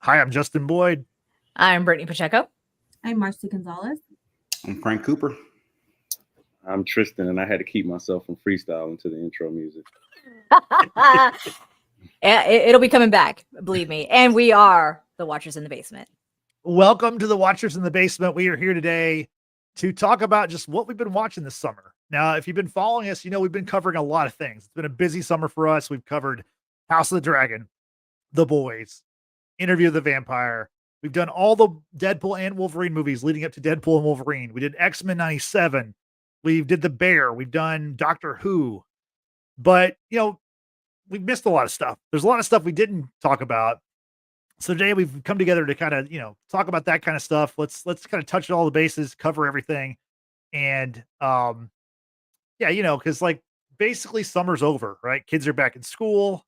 Hi, I'm Justin Boyd. I'm Brittany Pacheco. I'm Marcy Gonzalez. I'm Frank Cooper. I'm Tristan, and I had to keep myself from freestyling to the intro music. It'll be coming back, believe me. And we are the Watchers in the Basement. Welcome to the Watchers in the Basement. We are here today to talk about just what we've been watching this summer. Now, if you've been following us, you know we've been covering a lot of things. It's been a busy summer for us. We've covered House of the Dragon, The Boys, Interview of the Vampire. We've done all the Deadpool and Wolverine movies leading up to Deadpool and Wolverine. We did X-Men 97. We did The Bear. We've done Doctor Who. But, you know, we've missed a lot of stuff. There's a lot of stuff we didn't talk about. So today we've come together to kind of, talk about that kind of stuff. Let's kind of touch all the bases, cover everything. And, because like basically summer's over, right? Kids are back in school.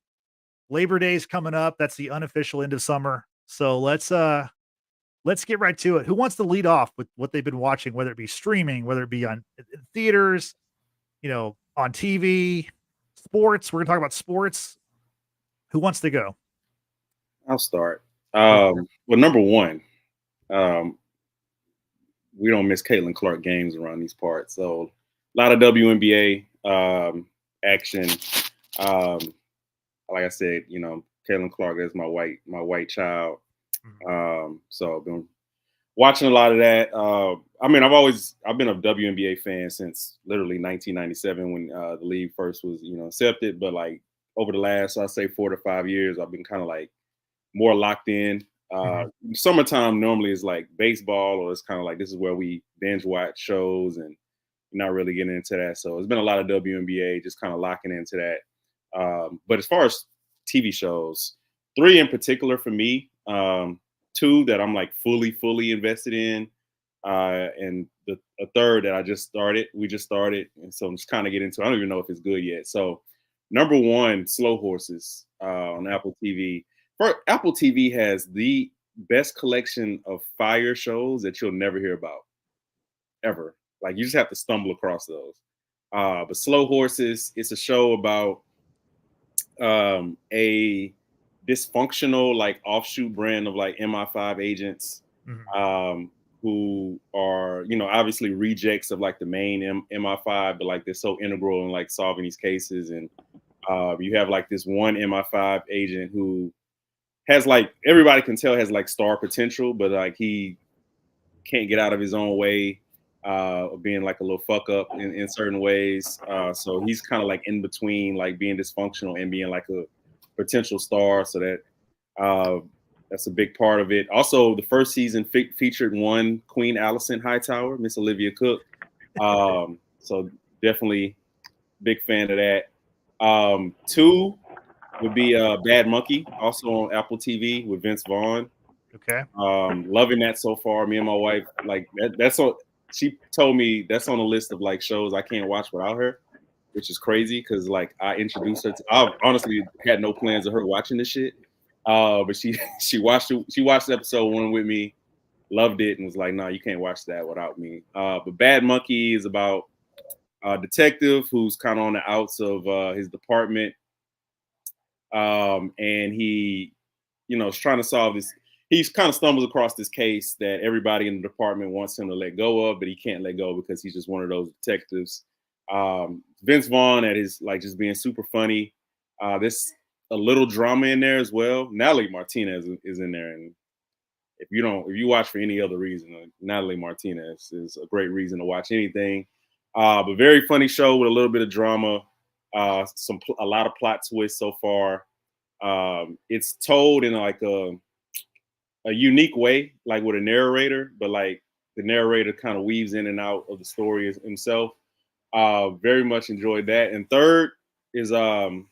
Labor Day's coming up. That's the unofficial end of summer. So let's get right to it. Who wants to lead off with what they've been watching, whether it be streaming, whether it be on theaters, on TV, sports? We're gonna talk about sports. Who wants to go? I'll start. Well, number one, we don't miss Caitlin Clark games around these parts. So a lot of WNBA action. Like I said, Caitlin Clark is my white child. So I've been watching a lot of that. I've been a WNBA fan since literally 1997 when the league first was, accepted. But like over the last, I'd say 4 to 5 years, I've been kind of like more locked in. Summertime normally is like baseball, or it's kind of like this is where we binge watch shows and not really getting into that. So it's been a lot of WNBA, just kind of locking into that. But as far as TV shows, 3 in particular for me, 2 that I'm like fully invested in, and a third that we just started. And so I'm just kind of getting into, I don't even know if it's good yet. So number 1, Slow Horses on Apple TV. Apple TV has the best collection of fire shows that you'll never hear about, ever. Like you just have to stumble across those. But Slow Horses, it's a show about a dysfunctional like offshoot brand of like MI5 agents who are obviously rejects of like the main MI5, but like they're so integral in like solving these cases. And you have like this one MI5 agent who has like, everybody can tell has like star potential, but like he can't get out of his own way of being like a little fuck up in certain ways. So he's kind of like in between like being dysfunctional and being like a potential star. So that's a big part of it. Also, the first season featured one Queen Alyson Hightower, Miss Olivia Cook. So definitely big fan of that. 2 would be Bad Monkey, also on Apple TV with Vince Vaughn. Okay. Loving that so far. Me and my wife, like that's on. She told me that's on a list of like shows I can't watch without her, which is crazy because like I introduced her to. I honestly had no plans of her watching this shit, but she watched it. She watched episode 1 with me, loved it, and was like, "No, you can't watch that without me." But Bad Monkey is about a detective who's kind of on the outs of his department, and he, is trying to solve this. He kind of stumbles across this case that everybody in the department wants him to let go of, but he can't let go because he's just one of those detectives. Vince Vaughn at his like just being super funny. There's a little drama in there as well. Natalie Martinez is in there, and if you watch for any other reason, Natalie Martinez is a great reason to watch anything. But very funny show with a little bit of drama, a lot of plot twists so far. It's told in like a unique way, like with a narrator, but like the narrator kind of weaves in and out of the story himself. Very much enjoyed that. And third is Fool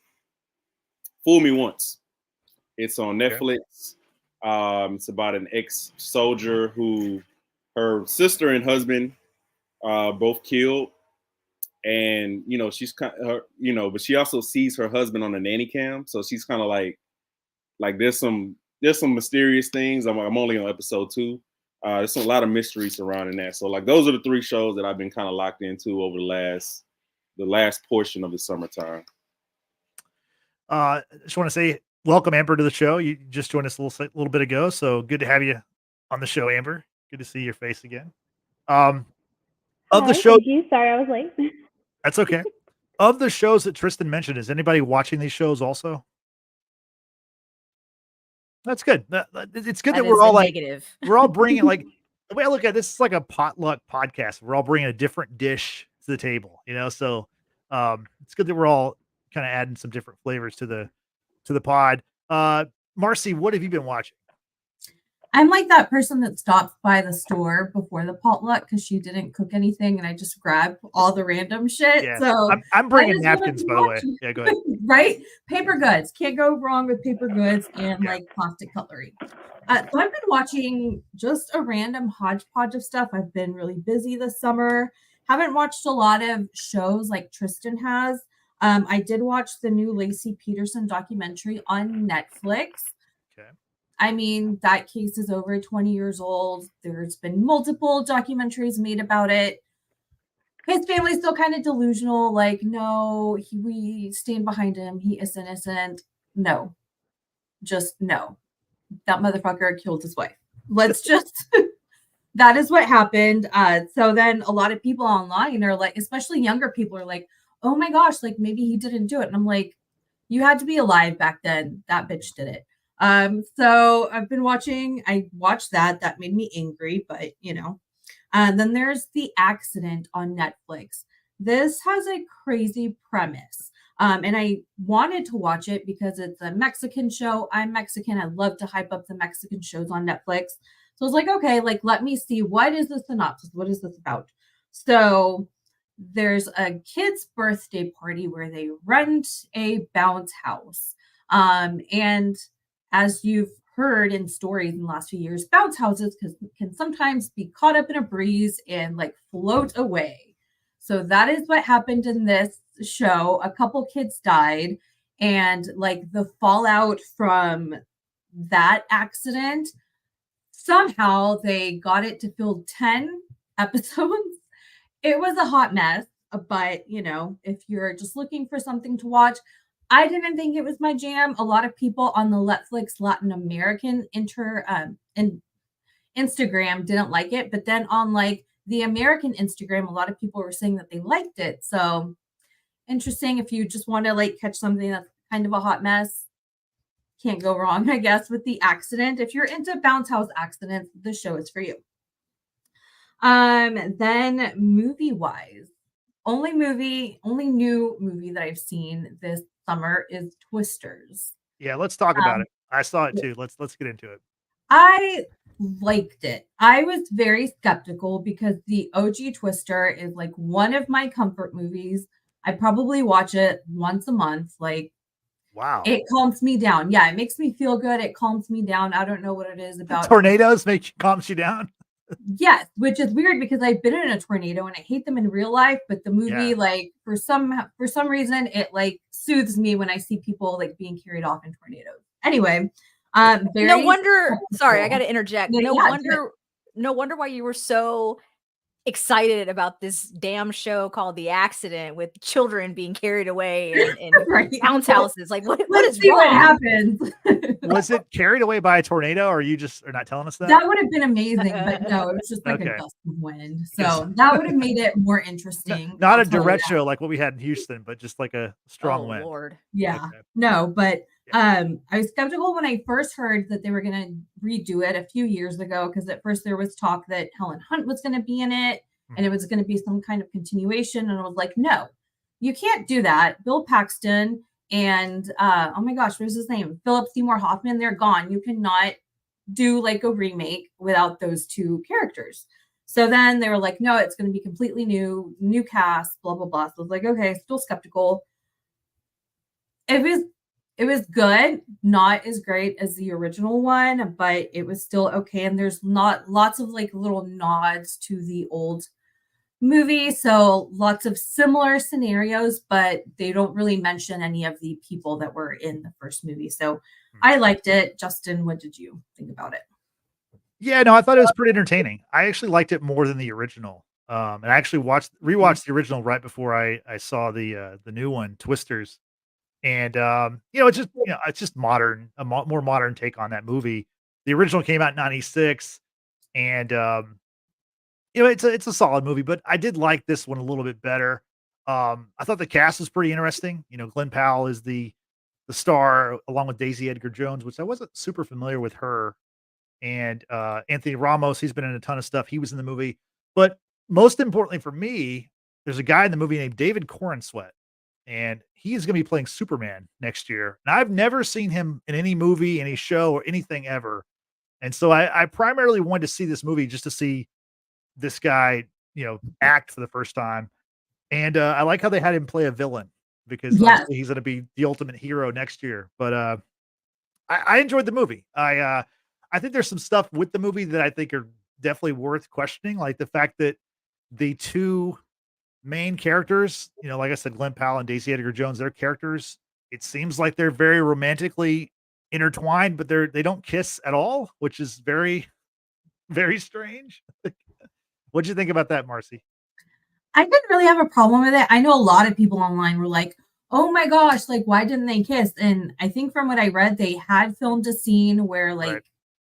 Me Once. It's on Netflix. It's about an ex-soldier who her sister and husband both killed. And, she's kind of, but she also sees her husband on a nanny cam. So she's kind of like there's some mysterious things. I'm only on episode 2. There's a lot of mystery surrounding that. So like those are the 3 shows that I've been kind of locked into over the last portion of the summertime. Just want to say welcome Amber to the show. You just joined us a little bit ago, so good to have you on the show, Amber. Good to see your face again. Of the Hi, show, thank you. Sorry I was late. that's okay. Of the shows that Tristan mentioned, is anybody watching these shows also? That's good. It's good that is we're all a like negative. we're all bringing like the way I look at this is like a potluck podcast. We're all bringing a different dish to the table, So it's good that we're all kind of adding some different flavors to the pod. Marcy, what have you been watching? I'm like that person that stops by the store before the potluck because she didn't cook anything and I just grabbed all the random shit. Yeah, So I'm bringing that is what I've napkins, been by the way. watching. Yeah, go ahead. Right? Paper goods. Can't go wrong with paper goods and Yeah. like plastic cutlery. So I've been watching just a random hodgepodge of stuff. I've been really busy this summer. Haven't watched a lot of shows like Tristan has. I did watch the new Lacey Peterson documentary on Netflix. Okay. I mean, that case is over 20 years old. There's been multiple documentaries made about it. His family's still kind of delusional. Like, no, we stand behind him. He is innocent. No, just no. That motherfucker killed his wife. Let's just, that is what happened. So then a lot of people online are like, especially younger people are like, oh my gosh, like maybe he didn't do it. And I'm like, you had to be alive back then. That bitch did it. So I've been watching, I watched that. That made me angry, but then there's The Accident on Netflix. This has a crazy premise. And I wanted to watch it because it's a Mexican show. I'm Mexican. I love to hype up the Mexican shows on Netflix. So I was like, okay, like, let me see. What is the synopsis? What is this about? So there's a kid's birthday party where they rent a bounce house. And as you've heard in stories in the last few years, bounce houses can sometimes be caught up in a breeze and like float away. So that is what happened in this show. A couple kids died, and like the fallout from that accident, somehow they got it to fill 10 episodes. It was a hot mess, but if you're just looking for something to watch, I didn't think it was my jam. A lot of people on the Netflix Latin American Instagram didn't like it, but then on like the American Instagram, a lot of people were saying that they liked it. So interesting. If you just want to like catch something that's kind of a hot mess, can't go wrong, I guess, with The Accident. If you're into bounce house accidents, this show is for you. Then movie wise, only new movie that I've seen this summer is Twisters. Yeah, let's talk about it. I saw it too. Let's get into it. I liked it. I was very skeptical because the OG Twister is like one of my comfort movies. I probably watch it once a month. Like, wow, it calms me down. Yeah, it makes me feel good. It calms me down. I don't know what it is about tornadoes calms you down. Yes, which is weird because I've been in a tornado and I hate them in real life, but the movie, like for some reason, it like soothes me when I see people like being carried off in tornadoes. Anyway, no wonder. Sorry, I got to interject. Yeah, no wonder why you were so excited about this damn show called The Accident with children being carried away in right. bounce houses. Like, what is see wrong? what happens. Was it carried away by a tornado, or you just are not telling us that? That would have been amazing, but no, it was just like a gust of wind. So that would have made it more interesting. Not a direct show like what we had in Houston, but just like a strong wind. Lord. Yeah. Okay. No, but I was skeptical when I first heard that they were going to redo it a few years ago, because at first there was talk that Helen Hunt was going to be in it and it was going to be some kind of continuation. And I was like, no, you can't do that. Bill Paxton and oh my gosh, what was his name? Philip Seymour Hoffman, they're gone. You cannot do like a remake without those two characters. So then they were like, no, it's going to be completely new cast, blah, blah, blah. So I was like, okay, still skeptical. It was good, not as great as the original one, but it was still okay. And there's not lots of like little nods to the old movie. So lots of similar scenarios, but they don't really mention any of the people that were in the first movie. So I liked it. Justin, what did you think about it? Yeah, no, I thought it was pretty entertaining. I actually liked it more than the original. And I actually rewatched the original right before I saw the new one, Twisters. And it's just modern, more modern take on that movie. The original came out in '96, and it's a solid movie, but I did like this one a little bit better. I thought the cast was pretty interesting. Glenn Powell is the star along with Daisy Edgar Jones, which I wasn't super familiar with her. And Anthony Ramos, he's been in a ton of stuff. He was in the movie. But most importantly for me, there's a guy in the movie named David Corenswet, and he is going to be playing Superman next year. And I've never seen him in any movie, any show, or anything ever. And so I primarily wanted to see this movie just to see this guy, act for the first time. And I like how they had him play a villain because Yes. obviously he's going to be the ultimate hero next year. But I enjoyed the movie. I think there's some stuff with the movie that I think are definitely worth questioning, like the fact that the two main characters, like I said, Glenn Powell and Daisy Edgar Jones, their characters, it seems like they're very romantically intertwined, but they don't kiss at all, which is very, very strange. What'd you think about that, Marcy? I didn't really have a problem with it. I know a lot of people online were like, oh my gosh, like, why didn't they kiss? And I think from what I read, they had filmed a scene where like Right.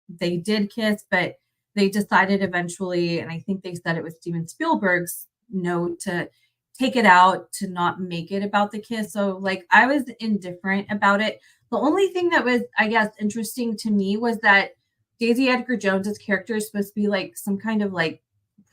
they did kiss, but they decided eventually, and I think they said it was Steven Spielberg's note to take it out, to not make it about the kiss. So like I was indifferent about it. The only thing that was, I guess, interesting to me was that Daisy Edgar Jones's character is supposed to be like some kind of like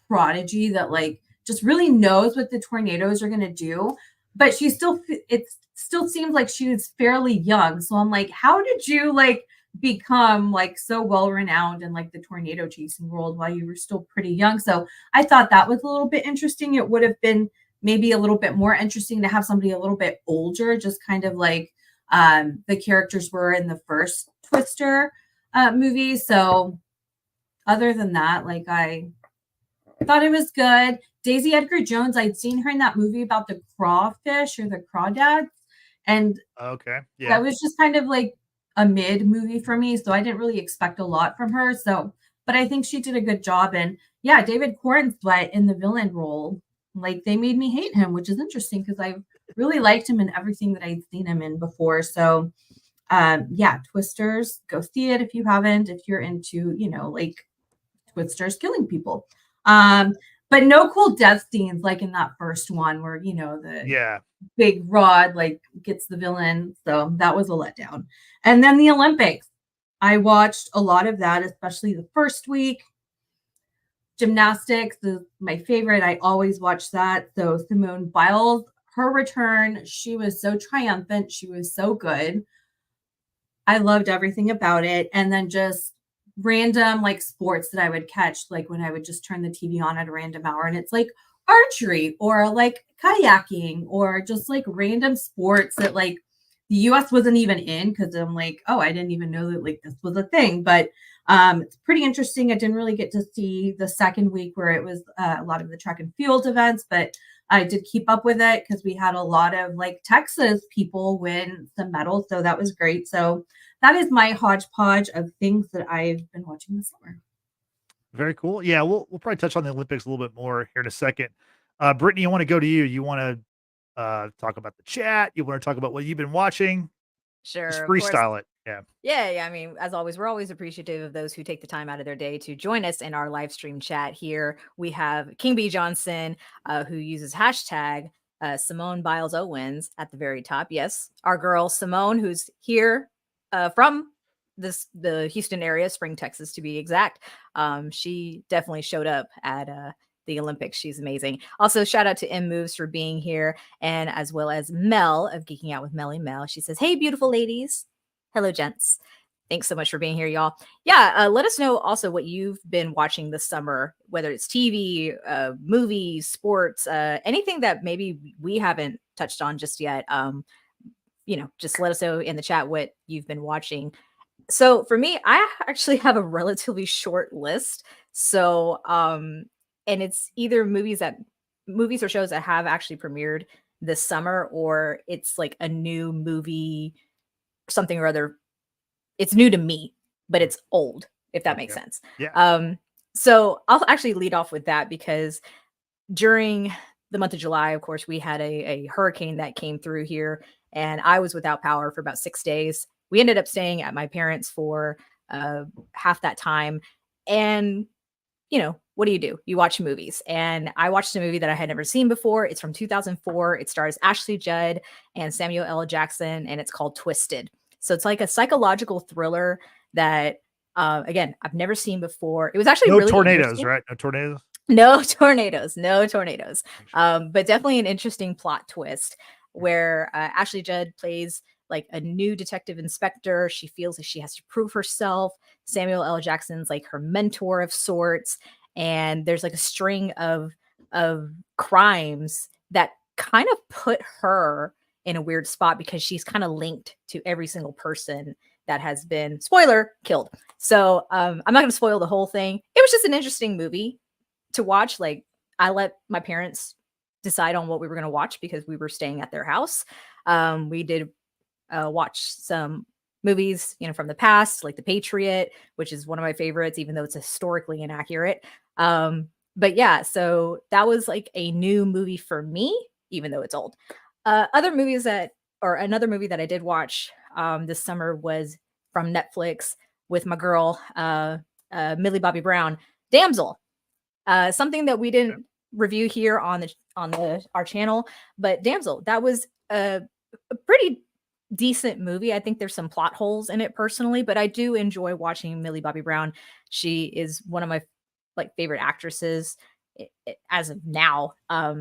prodigy that like just really knows what the tornadoes are going to do, but it still seems like she was fairly young. So I'm like, how did you like become like so well renowned in like the tornado chasing world while you were still pretty young? So I thought that was a little bit interesting. It would have been maybe a little bit more interesting to have somebody a little bit older, just kind of like the characters were in the first Twister movie. So other than that, like I thought it was good. Daisy Edgar Jones, I'd seen her in that movie about the crawfish or the crawdads, and Okay. Yeah. that was just kind of like a mid movie for me, so I didn't really expect a lot from her. So, but I think she did a good job. And yeah, David Corenswet in the villain role, like they made me hate him, which is interesting because I really liked him in everything that I'd seen him in before. So, yeah, Twisters, go see it if you haven't. If you're into, like Twisters killing people. But no cool death scenes like in that first one where, the Yeah. big rod like gets the villain. So that was a letdown. And then the Olympics. I watched a lot of that, especially the first week. Gymnastics is my favorite. I always watch that. So Simone Biles, her return, she was so triumphant. She was so good. I loved everything about it. And then just random like sports that I would catch, like when I would just turn the TV on at a random hour, and it's like archery or like kayaking or just like random sports that like the US wasn't even in, because I'm like, oh, I didn't even know that like this was a thing. But it's pretty interesting. I didn't really get to see the second week where it was a lot of the track and field events, but I did keep up with it because we had a lot of like Texas people win some medals. So that was great. So that is my hodgepodge of things that I've been watching this summer. Very cool. Yeah, we'll probably touch on the Olympics a little bit more here in a second. Brittany, I want to go to you. You want to talk about the chat? You want to talk about what you've been watching? Sure, Just of course. freestyle it. Yeah. Yeah. I mean, as always, we're always appreciative of those who take the time out of their day to join us in our live stream chat here. We have King B Johnson, who uses hashtag Simone Biles Owens at the very top. Yes, our girl Simone, who's here from the Houston area, Spring, Texas, to be exact. She definitely showed up at the Olympics. She's amazing. Also, shout out to M Moves for being here, and as well as Mel of Geeking Out with Melly Mel. She says, "Hey, beautiful ladies. Hello, gents. Thanks so much for being here, y'all. Yeah, let us know also what you've been watching this summer, whether it's TV, movies, sports, anything that maybe we haven't touched on just yet. Just let us know in the chat what you've been watching. So for me, I actually have a relatively short list. So, and it's either movies or shows that have actually premiered this summer, or it's like a new movie, something or other. It's new to me, but it's old, if that makes Okay. sense. Yeah. So I'll actually lead off with that because during the month of July, of course, we had a hurricane that came through here and I was without power for about 6 days. We ended up staying at my parents for half that time. And, what do? You watch movies. And I watched a movie that I had never seen before. It's from 2004. It stars Ashley Judd and Samuel L. Jackson, and it's called Twisted. So it's like a psychological thriller that, again, I've never seen before. It was actually No really tornadoes, interesting. right? No tornadoes. No tornadoes. But definitely an interesting plot twist where Ashley Judd plays like a new detective inspector. She feels like she has to prove herself. Samuel L. Jackson's like her mentor of sorts, and there's like a string of crimes that kind of put her in a weird spot because she's kind of linked to every single person that has been, spoiler, killed. So I'm not going to spoil the whole thing. It was just an interesting movie to watch. Like, I let my parents decide on what we were going to watch because we were staying at their house. We did watch some movies, from the past, like The Patriot, which is one of my favorites, even though it's historically inaccurate. But yeah, so that was like a new movie for me, even though it's old. Another movie that I did watch this summer was from Netflix with my girl, Millie Bobby Brown, Damsel. Something that we didn't review here on our channel, but Damsel, that was a pretty decent movie. I think there's some plot holes in it personally, but I do enjoy watching Millie Bobby Brown. She is one of my favorite actresses as of now. I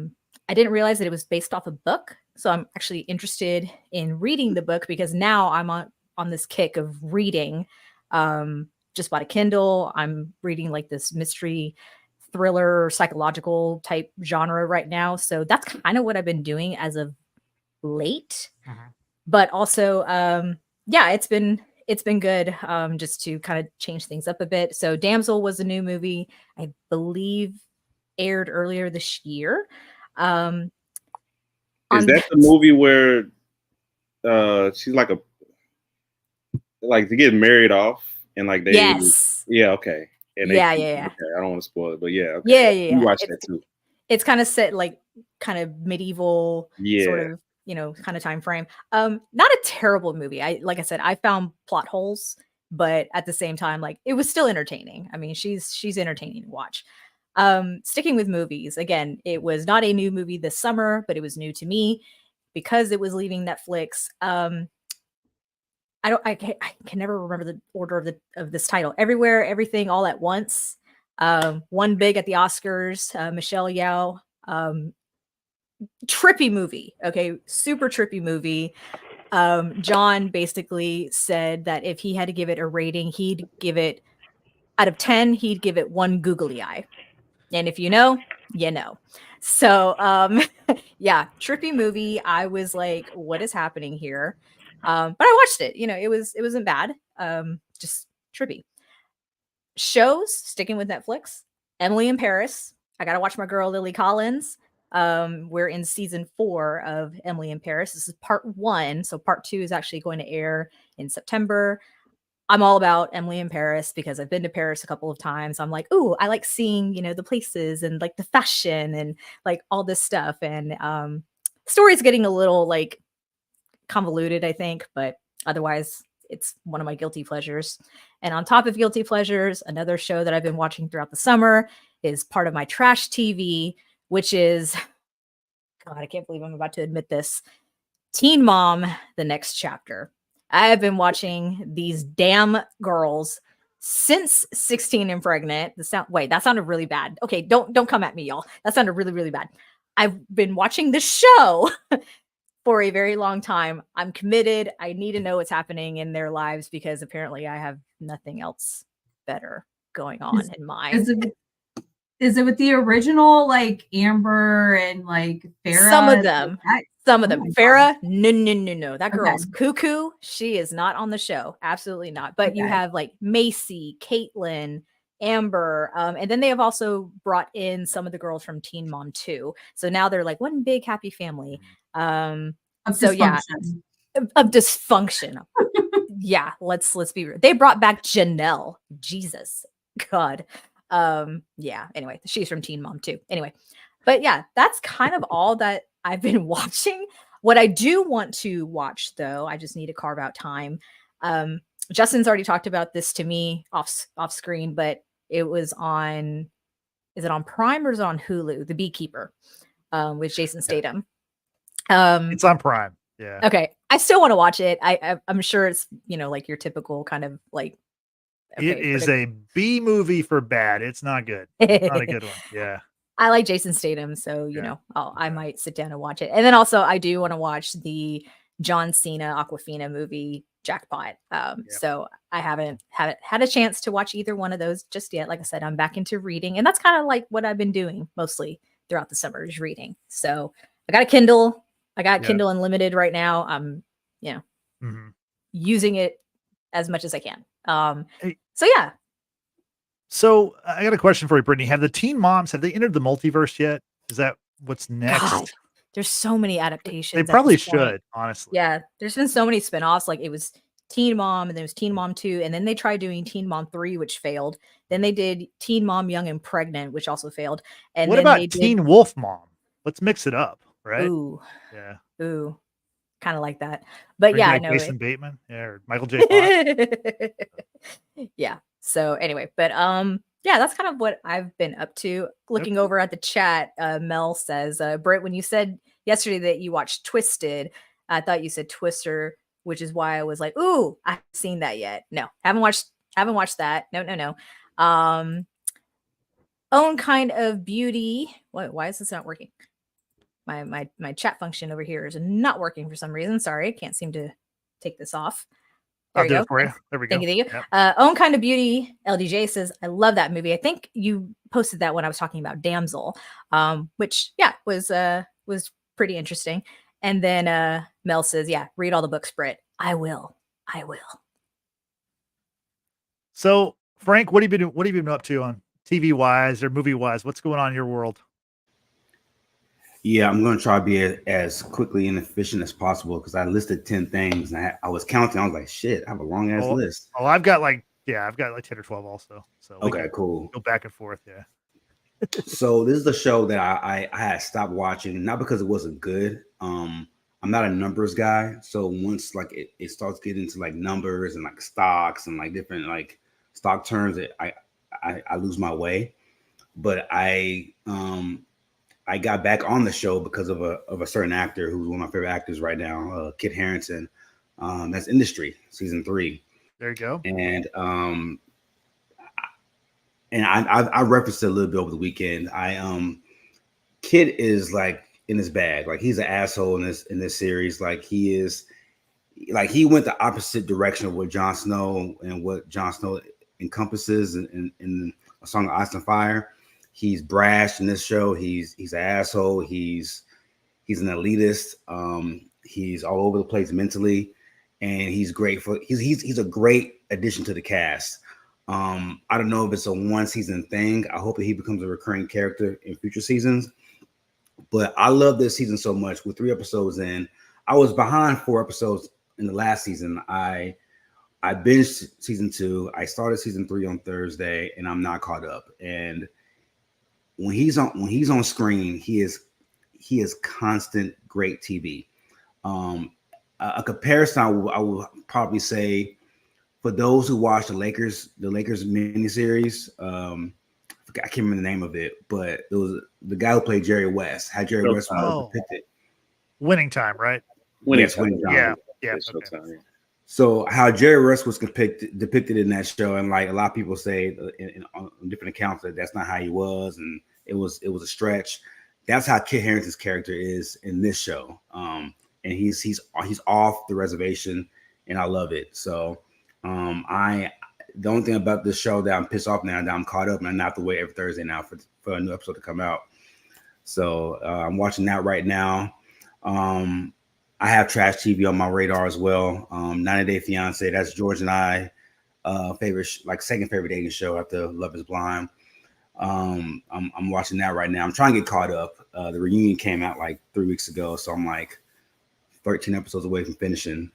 didn't realize that it was based off a book, so I'm actually interested in reading the book because now I'm on this kick of reading. Just bought a Kindle. I'm reading like this mystery thriller psychological type genre right now, so that's kind of what I've been doing as of late. But also it's been good just to kind of change things up a bit. So Damsel was a new movie, I believe aired earlier this year. Is that the movie where she's like to get married off and like they yes okay. And yeah. Okay, I don't want to spoil it, but okay. Yeah. You watched that too. It's kind of set like kind of medieval sort of kind of time frame. Not a terrible movie. Like I said, I found plot holes, but at the same time, like, it was still entertaining. I mean, she's entertaining to watch. Sticking with movies, again, it was not a new movie this summer, but it was new to me because it was leaving Netflix. I can never remember the order of this title. Everywhere, Everything, All at Once. One big at the Oscars. Michelle Yeoh. Trippy movie. Okay, super trippy movie. John basically said that if he had to give it a rating, he'd give it out of 10, he'd give it 1 googly eye. And if you know, you know. So yeah, trippy movie. I was like, what is happening here? But I watched it. It wasn't bad. Just trippy. Shows, sticking with Netflix. Emily in Paris. I gotta watch my girl Lily Collins. We're in season 4 of Emily in Paris. This is part 1, so part 2 is actually going to air in September. I'm all about Emily in Paris because I've been to Paris a couple of times. I'm like, ooh, I like seeing, the places and like the fashion and like all this stuff. And story's getting a little like convoluted, I think, but otherwise it's one of my guilty pleasures. And on top of guilty pleasures, another show that I've been watching throughout the summer is part of my trash TV, which is, God, I can't believe I'm about to admit this, Teen Mom, The Next Chapter. I have been watching these damn girls since 16 and Pregnant. That sounded really bad. Okay, don't come at me, y'all. That sounded really, really bad. I've been watching this show for a very long time. I'm committed. I need to know what's happening in their lives because apparently I have nothing else better going on in mind. Is it with the original, like Amber and like Farrah? Some of them. Farrah, God. no. That girl's cuckoo. She is not on the show. Absolutely not. But you have like Macy, Caitlyn, Amber, and then they have also brought in some of the girls from Teen Mom 2. So now they're like one big happy family. Of dysfunction. Yeah, let's be real. They brought back Janelle. Jesus, God. Anyway, she's from Teen Mom 2. Anyway, but yeah, that's kind of all that I've been watching. What I do want to watch, though, I just need to carve out time. Justin's already talked about this to me off screen, but it was on. Is it on Prime or is it on Hulu? The Beekeeper, with Jason Statham. It's on Prime. Yeah. Okay, I still want to watch it. I'm sure it's like your typical kind of like. It is a B movie for bad. It's not good. It's not a good one. Yeah. I like Jason Statham, so I might sit down and watch it. And then also I do want to watch the John Cena Aquafina movie Jackpot. So I haven't had a chance to watch either one of those just yet. Like I said, I'm back into reading, and that's kind of like what I've been doing mostly throughout the summer is reading. So I got a Kindle. I got Kindle Unlimited right now. I'm using it as much as I can. So yeah. So I got a question for you, Brittany. Have the teen moms, have they entered the multiverse yet? Is that what's next? God, there's so many adaptations. They probably should, honestly. Yeah. There's been so many spinoffs. Like it was Teen Mom, and there was Teen Mom 2, and then they tried doing Teen Mom 3, which failed. Then they did Teen Mom Young and Pregnant, which also failed. And what then about Teen Wolf Mom? Let's mix it up, right? Ooh. Yeah. Ooh. Kind of like that. But Maybe yeah, like I know Jason it. Bateman. Yeah, or Michael J. Fox. Yeah. So anyway, but yeah, that's kind of what I've been up to. Looking over at the chat, Mel says, Britt, when you said yesterday that you watched Twisted, I thought you said Twister, which is why I was like, ooh, I haven't seen that yet. No, haven't watched that. No. Own Kind of Beauty. Why is this not working? My chat function over here is not working for some reason. Sorry, can't seem to take this off. There I'll do it for you. There we go. Thank you. Yep. Own Kind of Beauty. LDJ says, I love that movie. I think you posted that when I was talking about Damsel, which was pretty interesting. And then Mel says, yeah, read all the books, Britt. I will. So Frank, what have you been up to on TV wise or movie wise? What's going on in your world? Yeah, I'm going to try to be as quickly and efficient as possible because I listed 10 things and I was counting. I was like, shit, I have a long ass list. Oh, I've got like 10 or 12 also. So okay, cool. Go back and forth. Yeah. So this is a show that I had stopped watching, not because it wasn't good. I'm not a numbers guy. So once like it starts getting into like numbers and like stocks and like different like stock terms, I lose my way. But I got back on the show because of a certain actor who's one of my favorite actors right now, Kit Harington. That's Industry season 3. There you go. And I referenced it a little bit over the weekend. Kit is like in his bag, like he's an asshole in this series. Like he went the opposite direction of what Jon Snow and what Jon Snow encompasses in A Song of Ice and Fire. He's brash in this show. He's an asshole. He's an elitist. He's all over the place mentally, and he's great for. He's a great addition to the cast. I don't know if it's a one season thing. I hope that he becomes a recurring character in future seasons. But I love this season so much. With 3 episodes in, I was behind 4 episodes in the last season. I binged season 2. I started season 3 on Thursday, and I'm not caught up. And when he's on screen, he is constant great TV. A comparison I would probably say for those who watch the Lakers miniseries, I can't remember the name of it, but it was the guy who played Jerry West. How Jerry West was depicted. Winning Time, right? Winning Time. Yeah. Okay. So how Jerry West was depicted in that show, and like a lot of people say on different accounts that that's not how he was, and it was a stretch. That's how Kit Harington's character is in this show, and he's off the reservation, and I love it. So the only thing about this show that I'm pissed off now that I'm caught up and I not have to wait every Thursday now for a new episode to come out. So I'm watching that right now. I have trash TV on my radar as well. 90 Day Fiance, that's George and I second favorite dating show after Love Is Blind. I'm watching that right now. I'm trying to get caught up. The reunion came out like 3 weeks ago, so I'm like 13 episodes away from finishing.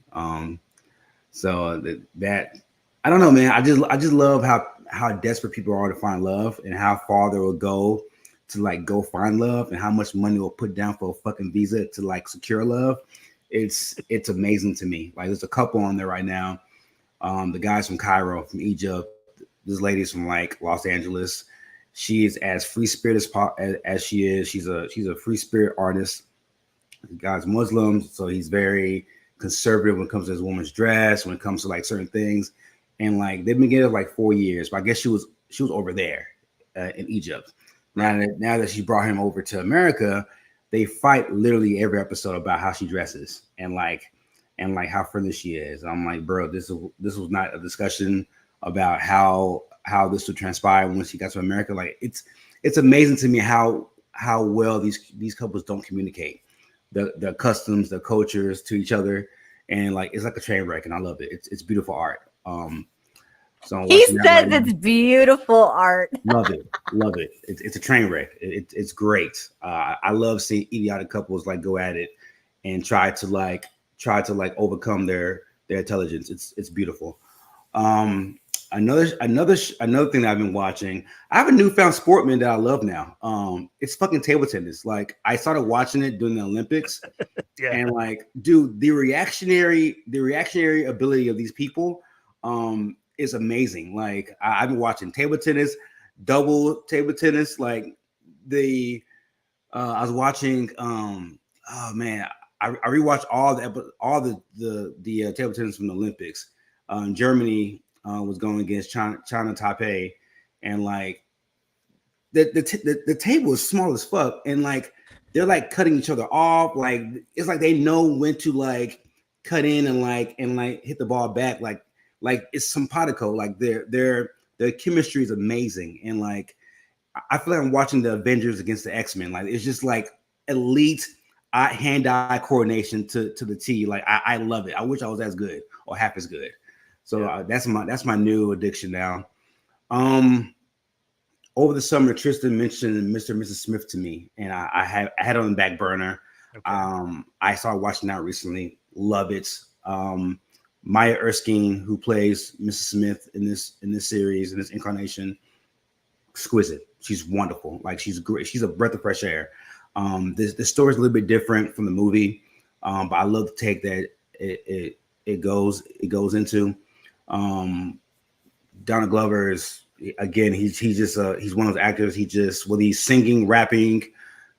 So that I don't know, man. I just love how desperate people are to find love and how far they will go to like go find love and how much money we'll put down for a fucking visa to like secure love. It's amazing to me. Like there's a couple on there right now. The guys from Cairo, from Egypt, this lady's from like Los Angeles. She is as free spirit as she is. She's a free spirit artist. The guy's Muslim, so he's very conservative when it comes to his woman's dress, when it comes to like certain things. And like they've been together like 4 years, but I guess she was over there in Egypt. Now that she brought him over to America, they fight literally every episode about how she dresses and like how friendly she is. I'm like, bro, this was not a discussion about how this would transpire when she got to America. Like it's amazing to me how well these couples don't communicate the customs, the cultures to each other, and like it's like a train wreck, and I love it. It's beautiful art. So he says it's beautiful art. Love it. It's a train wreck. It's great. I love seeing idiotic couples like go at it and try to overcome their intelligence. It's beautiful. Another thing that I've been watching. I have a newfound sport, man, that I love now. It's fucking table tennis. Like I started watching it during the Olympics, Yeah. and like, dude, the reactionary ability of these people is amazing. Like I've been watching table tennis, double table tennis. Like I was watching. Oh man, I rewatched all the table tennis from the Olympics. Germany was going against China Taipei, and like the table is small as fuck, and like they're like cutting each other off. Like it's like they know when to like cut in and like hit the ball back. Like it's simpatico. Like their chemistry is amazing, and like I feel like I'm watching the Avengers against the X-Men. Like it's just like elite hand-eye coordination to the T. Like I love it. I wish I was as good or half as good. So that's my new addiction now. Over the summer, Tristan mentioned Mr. and Mrs. Smith to me, and I had it on the back burner. Okay. I started watching that recently. Love it. Maya Erskine, who plays Mrs. Smith in this series, in this incarnation, exquisite. She's wonderful. Like she's great. She's a breath of fresh air. The story is a little bit different from the movie, but I love the take that it goes into. Donald Glover is, again, he's one of those actors. Whether he's singing, rapping,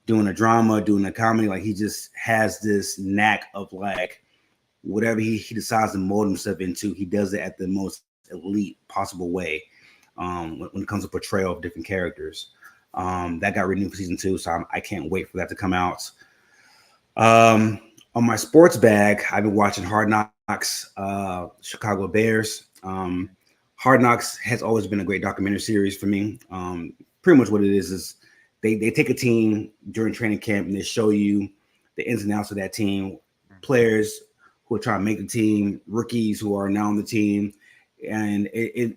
doing a drama, doing a comedy, like he just has this knack of like whatever he decides to mold himself into, he does it at the most elite possible way. When it comes to portrayal of different characters, that got renewed for season 2, so I can't wait for that to come out. On my sports bag, I've been watching Hard Knocks, Chicago Bears. Hard Knocks has always been a great documentary series for me. Pretty much what it is they take a team during training camp and they show you the ins and outs of that team, players who are trying to make the team, rookies who are now on the team, and it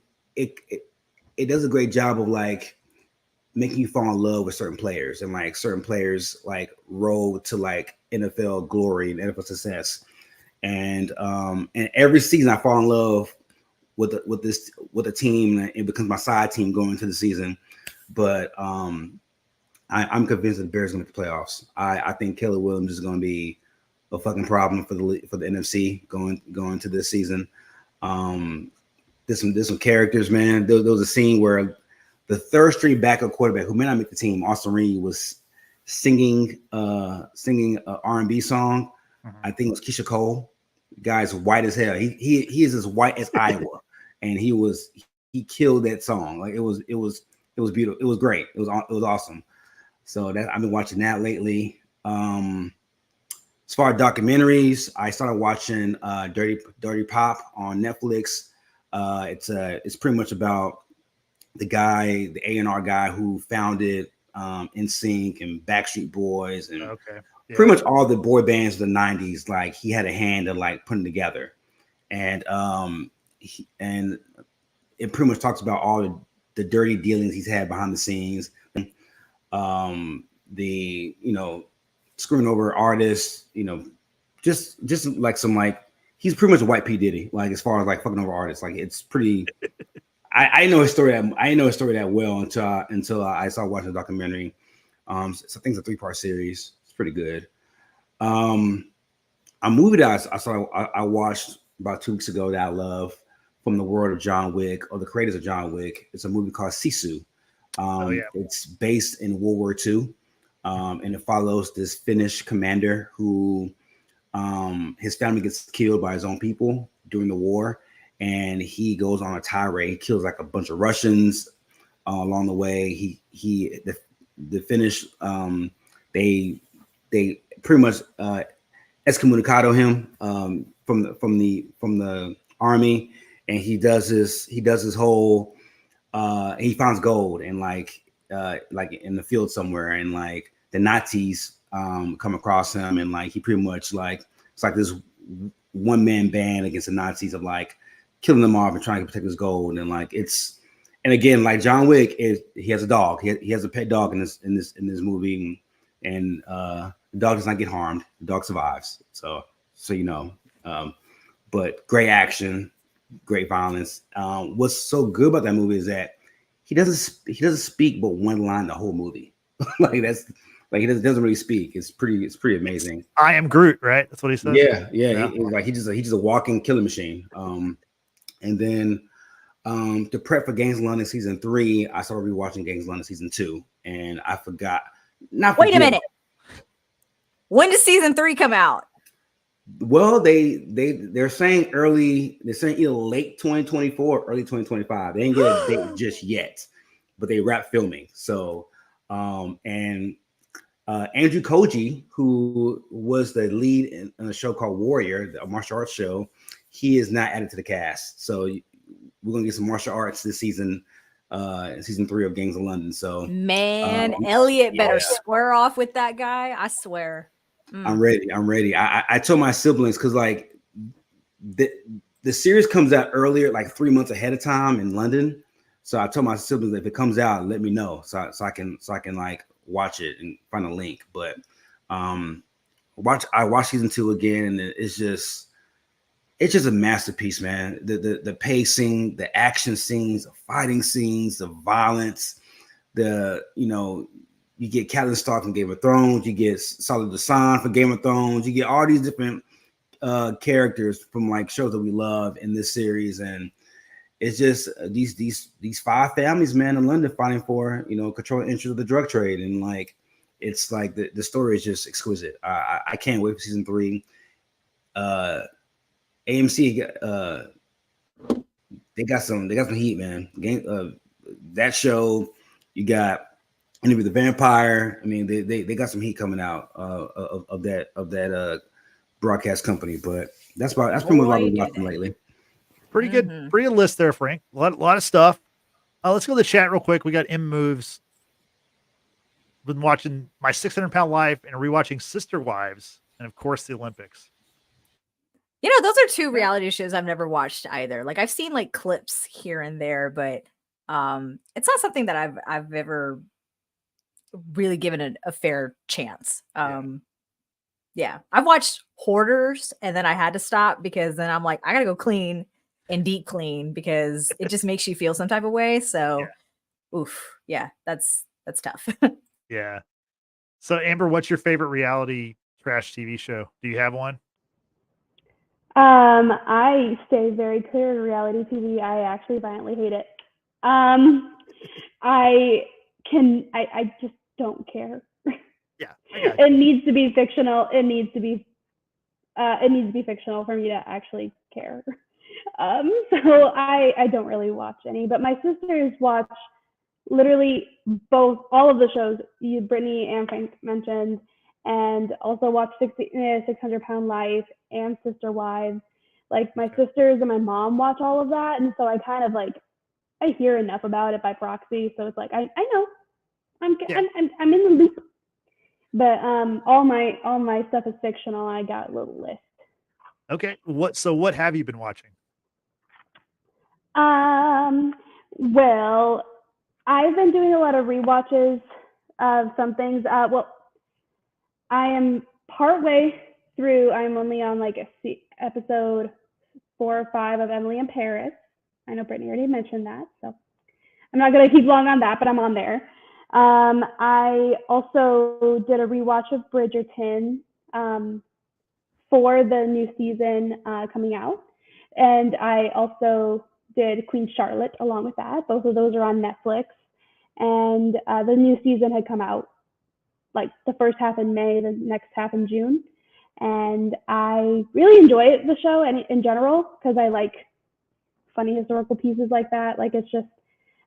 does a great job of like making you fall in love with certain players, and like certain players like road to like NFL glory and NFL success. And every season I fall in love with the team, and it becomes my side team going into the season. But I'm convinced that the Bears are going to make the playoffs. I think Caleb Williams is going to be a fucking problem for the NFC going to this season. There's some characters, man. There was a scene where the third string backup quarterback who may not make the team, Austin Reed, was singing an R&B song. I think it was Keisha Cole. The guy's white as hell. He is as white as Iowa, and he killed that song. Like it was beautiful. It was great. It was awesome. So that I've been watching that lately. As far as documentaries, I started watching Dirty Pop on Netflix. It's pretty much about the A&R guy who founded NSYNC and Backstreet Boys and pretty much all the boy bands of the 90s. Like he had a hand in like putting together, and it pretty much talks about all the dirty dealings he's had behind the scenes. Screwing over artists, just like some like he's pretty much a white P. Diddy, like as far as like fucking over artists. Like it's pretty. I know his story. I know his story that well until I started watching the documentary. So I think it's a 3-part series. It's pretty good. A movie that I watched about 2 weeks ago that I love from the world of John Wick, or the creators of John Wick. It's a movie called Sisu. It's based in World War II, and it follows this Finnish commander who his family gets killed by his own people during the war, and he goes on a tirade, kills like a bunch of Russians along the way. The Finnish they pretty much excommunicado him from the army, and he does his whole he finds gold and like in the field somewhere, and like the Nazis come across him, and like he pretty much like it's like this one-man band against the Nazis of like killing them off and trying to protect his gold. And like and again, like John Wick he has a dog. He has a pet dog in this movie, and the dog does not get harmed. The dog survives. So you know. But great action, great violence. What's so good about that movie is that he doesn't speak but one line the whole movie. Like he doesn't really speak. It's pretty amazing. I am Groot, right? That's what he says. Yeah. He's just a walking killing machine. And then to prep for Gangs of London season 3, I started rewatching Gangs of London season 2, and I forgot. Wait a minute. When does season 3 come out? Well, they're saying early. They're saying either late 2024 or early 2025. They didn't get a date just yet, but they wrapped filming. So, Andrew Koji, who was the lead in a show called Warrior, a martial arts show, he is not added to the cast. So we're gonna get some martial arts this season, in season 3 of Gangs of London. So, man, Elliot better square off with that guy. I swear. I'm ready. I told my siblings, because like the series comes out earlier, like 3 months ahead of time in London. So I told my siblings, if it comes out, let me know so I can like watch it and find a link. But I watched season 2 again, and it's just a masterpiece, man. The pacing, the action scenes, the fighting scenes, the violence, you get Catelyn Stark from Game of Thrones. You get Salad Dosan from Game of Thrones. You get all these different characters from like shows that we love in this series, and it's just these 5 families, man, in London fighting for controlling interest of the drug trade, and like it's like the story is just exquisite. I can't wait for season 3. AMC they got some heat, man. That show, you got Interview with the Vampire. I mean, they got some heat coming out of that broadcast company. But that's pretty much what I've been watching lately. Pretty good list there, Frank. A lot of stuff. Let's go to the chat real quick. We got M Moves. Been watching My 600-Pound Life and rewatching Sister Wives, and of course the Olympics. Those are 2 reality shows I've never watched either. Like I've seen like clips here and there, but it's not something that I've ever really given a fair chance. Yeah, I've watched Hoarders, and then I had to stop because then I'm like, I gotta go clean and deep clean because it just makes you feel some type of way. So, that's tough. Yeah. So Amber, what's your favorite reality trash TV show? Do you have one? I stay very clear of reality TV. I actually violently hate it. I just don't care. Yeah, I got It needs to be fictional. It needs to be fictional for me to actually care. So I don't really watch any, but my sisters watch literally all of the shows Brittany and Frank mentioned, and also watch 600-Pound Life and Sister Wives. Like my sisters and my mom watch all of that, and so I kind of like I hear enough about it by proxy. So it's like I know I'm in the loop. But all my stuff is fictional. I got a little list. Okay. What have you been watching? Well, I've been doing a lot of rewatches of some things. Well, I am partway through. I'm only on like episode 4 or 5 of Emily in Paris. I know Brittany already mentioned that, so I'm not gonna keep long on that, but I'm on there. I also did a rewatch of Bridgerton for the new season coming out. And I also did Queen Charlotte along with that. Both of those are on Netflix. And the new season had come out like the first half in May, the next half in June. And I really enjoy the show and in general because I like funny historical pieces like that. Like it's just,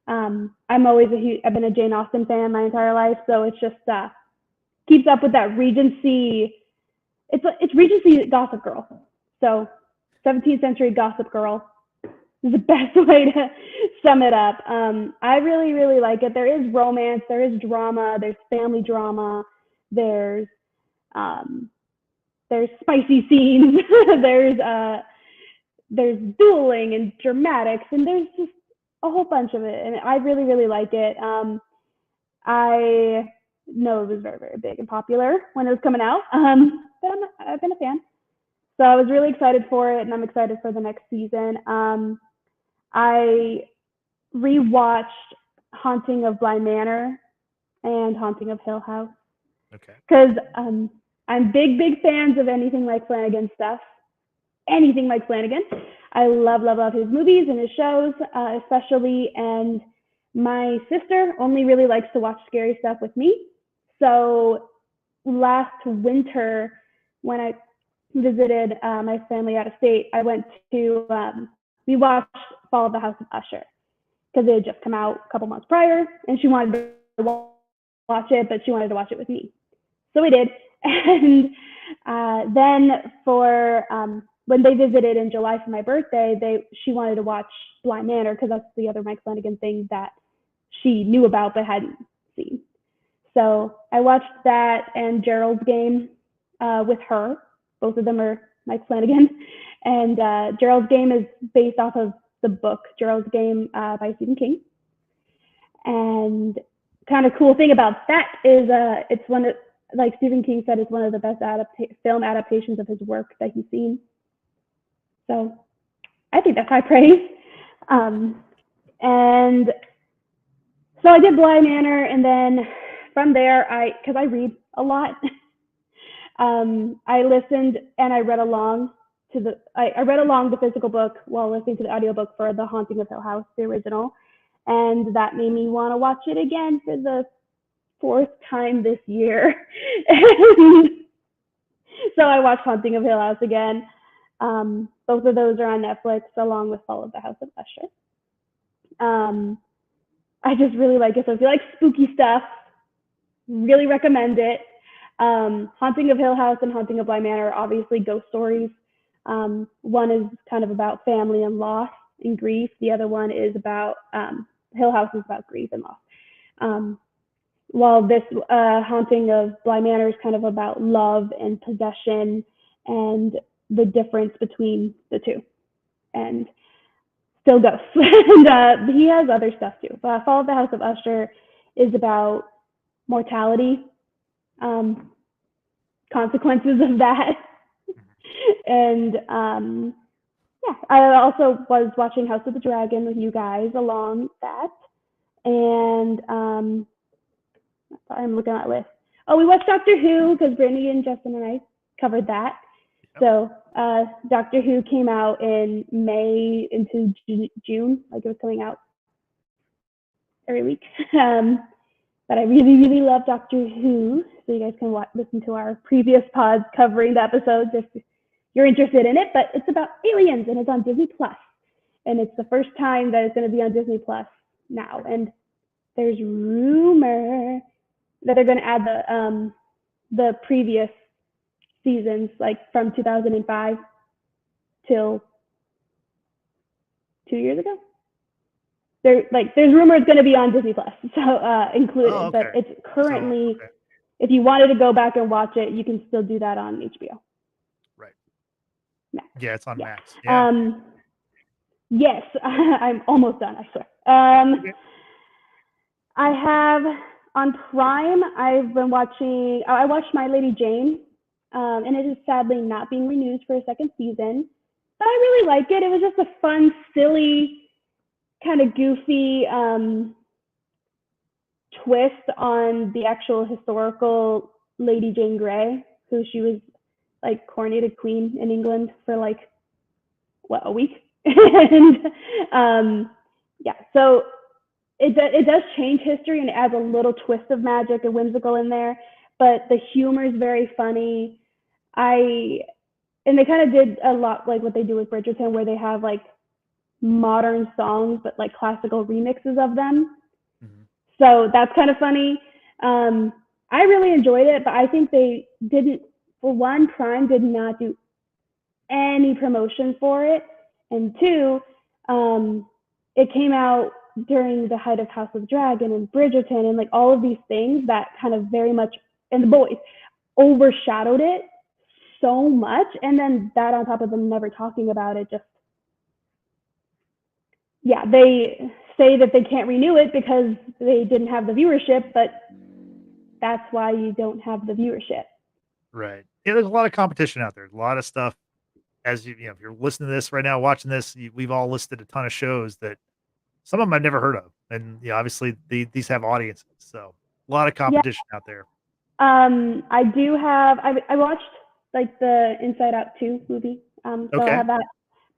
I'm always I've been a Jane Austen fan my entire life. So it's just keeps up with that Regency. It's Regency Gossip Girl. So 17th century Gossip Girl is the best way to sum it up. I really, really like it. There is romance, there is drama, there's family drama, there's spicy scenes, there's dueling and dramatics, and there's just a whole bunch of it. And I really, really like it. I know it was very, very big and popular when it was coming out, but I've been a fan. So I was really excited for it, and I'm excited for the next season. I rewatched Haunting of Bly Manor and Haunting of Hill House. Okay. Because I'm big fans of anything Mike Flanagan stuff. Anything Mike Flanagan. I love his movies and his shows, especially. And my sister only really likes to watch scary stuff with me. So last winter, when I visited my family out of state, I went to, we watched Fall of the House of Usher because it had just come out a couple months prior, and she wanted to watch it, but she wanted to watch it with me. So we did. And then for when they visited in July for my birthday, she wanted to watch Bly Manor because that's the other Mike Flanagan thing that she knew about but hadn't seen. So I watched that and Gerald's Game with her. Both of them are Mike Flanagan. And Gerald's Game is based off of the book Gerald's Game by Stephen King. And kind of cool thing about that is it's one of, like Stephen King said, it's one of the best film adaptations of his work that he's seen. So I think that's high praise. And so I did Bly Manor, and then from there, because I read a lot, I listened and I read along to I read along the physical book while listening to the audiobook for The Haunting of Hill House, the original. And that made me want to watch it again for the 4th time this year. So I watched Haunting of Hill House again. Both of those are on Netflix, along with Fall of the House of Usher. I just really like it. So if you like spooky stuff, really recommend it. Haunting of Hill House and Haunting of Bly Manor are obviously ghost stories. One is kind of about family and loss and grief. The other one is about, Hill House is about grief and loss. While this Haunting of Bly Manor is kind of about love and possession and the difference between the two. And still ghosts. And he has other stuff too. Fall of the House of Usher is about mortality, consequences of that. And yeah, I also was watching House of the Dragon with you guys along that. And sorry, I'm looking at a list. Oh, we watched Doctor Who because Brittany and Justin and I covered that. So Doctor Who came out in May into June, like it was coming out every week. But I really, really love Doctor Who. So you guys can listen to our previous pods covering the episodes if you're interested in it. But it's about aliens and it's on Disney Plus. And it's the first time that it's going to be on Disney Plus now. And there's rumor that they're going to add the previous seasons, like from 2005 till 2 years ago. There's rumor it's going to be on Disney Plus, so included. Oh, okay. But it's currently, okay. If you wanted to go back and watch it, you can still do that on HBO. Right. Max. Yeah, it's on Yeah. Max. Yeah. Yes, I'm almost done, I swear. Okay. I have on Prime, I've been watching, I watched My Lady Jane, and it is sadly not being renewed for a second season, but I really like it. It was just a fun, silly, kind of goofy twist on the actual historical Lady Jane Grey, who she was like coronated queen in England for like a week. And yeah, so it does change history and it adds a little twist of magic and whimsical in there, but the humor is very funny. And they kind of did a lot like what they do with Bridgerton, where they have like modern songs but like classical remixes of them. Mhm. So that's kind of funny. I really enjoyed it, but I think they didn't, for one, Prime did not do any promotion for it, and two, it came out during the height of House of Dragon and Bridgerton and like all of these things that kind of very much, and The Boys, overshadowed it so much. And then that on top of them never talking about it, just, yeah, they say that they can't renew it because they didn't have the viewership, but that's why you don't have the viewership. Right. Yeah, there's a lot of competition out there. A lot of stuff. As you know, if you're listening to this right now, watching this, we've all listed a ton of shows that some of them I've never heard of, and obviously these have audiences, so a lot of competition out there. I do have. I watched like the Inside Out 2 movie. So Okay. I have that.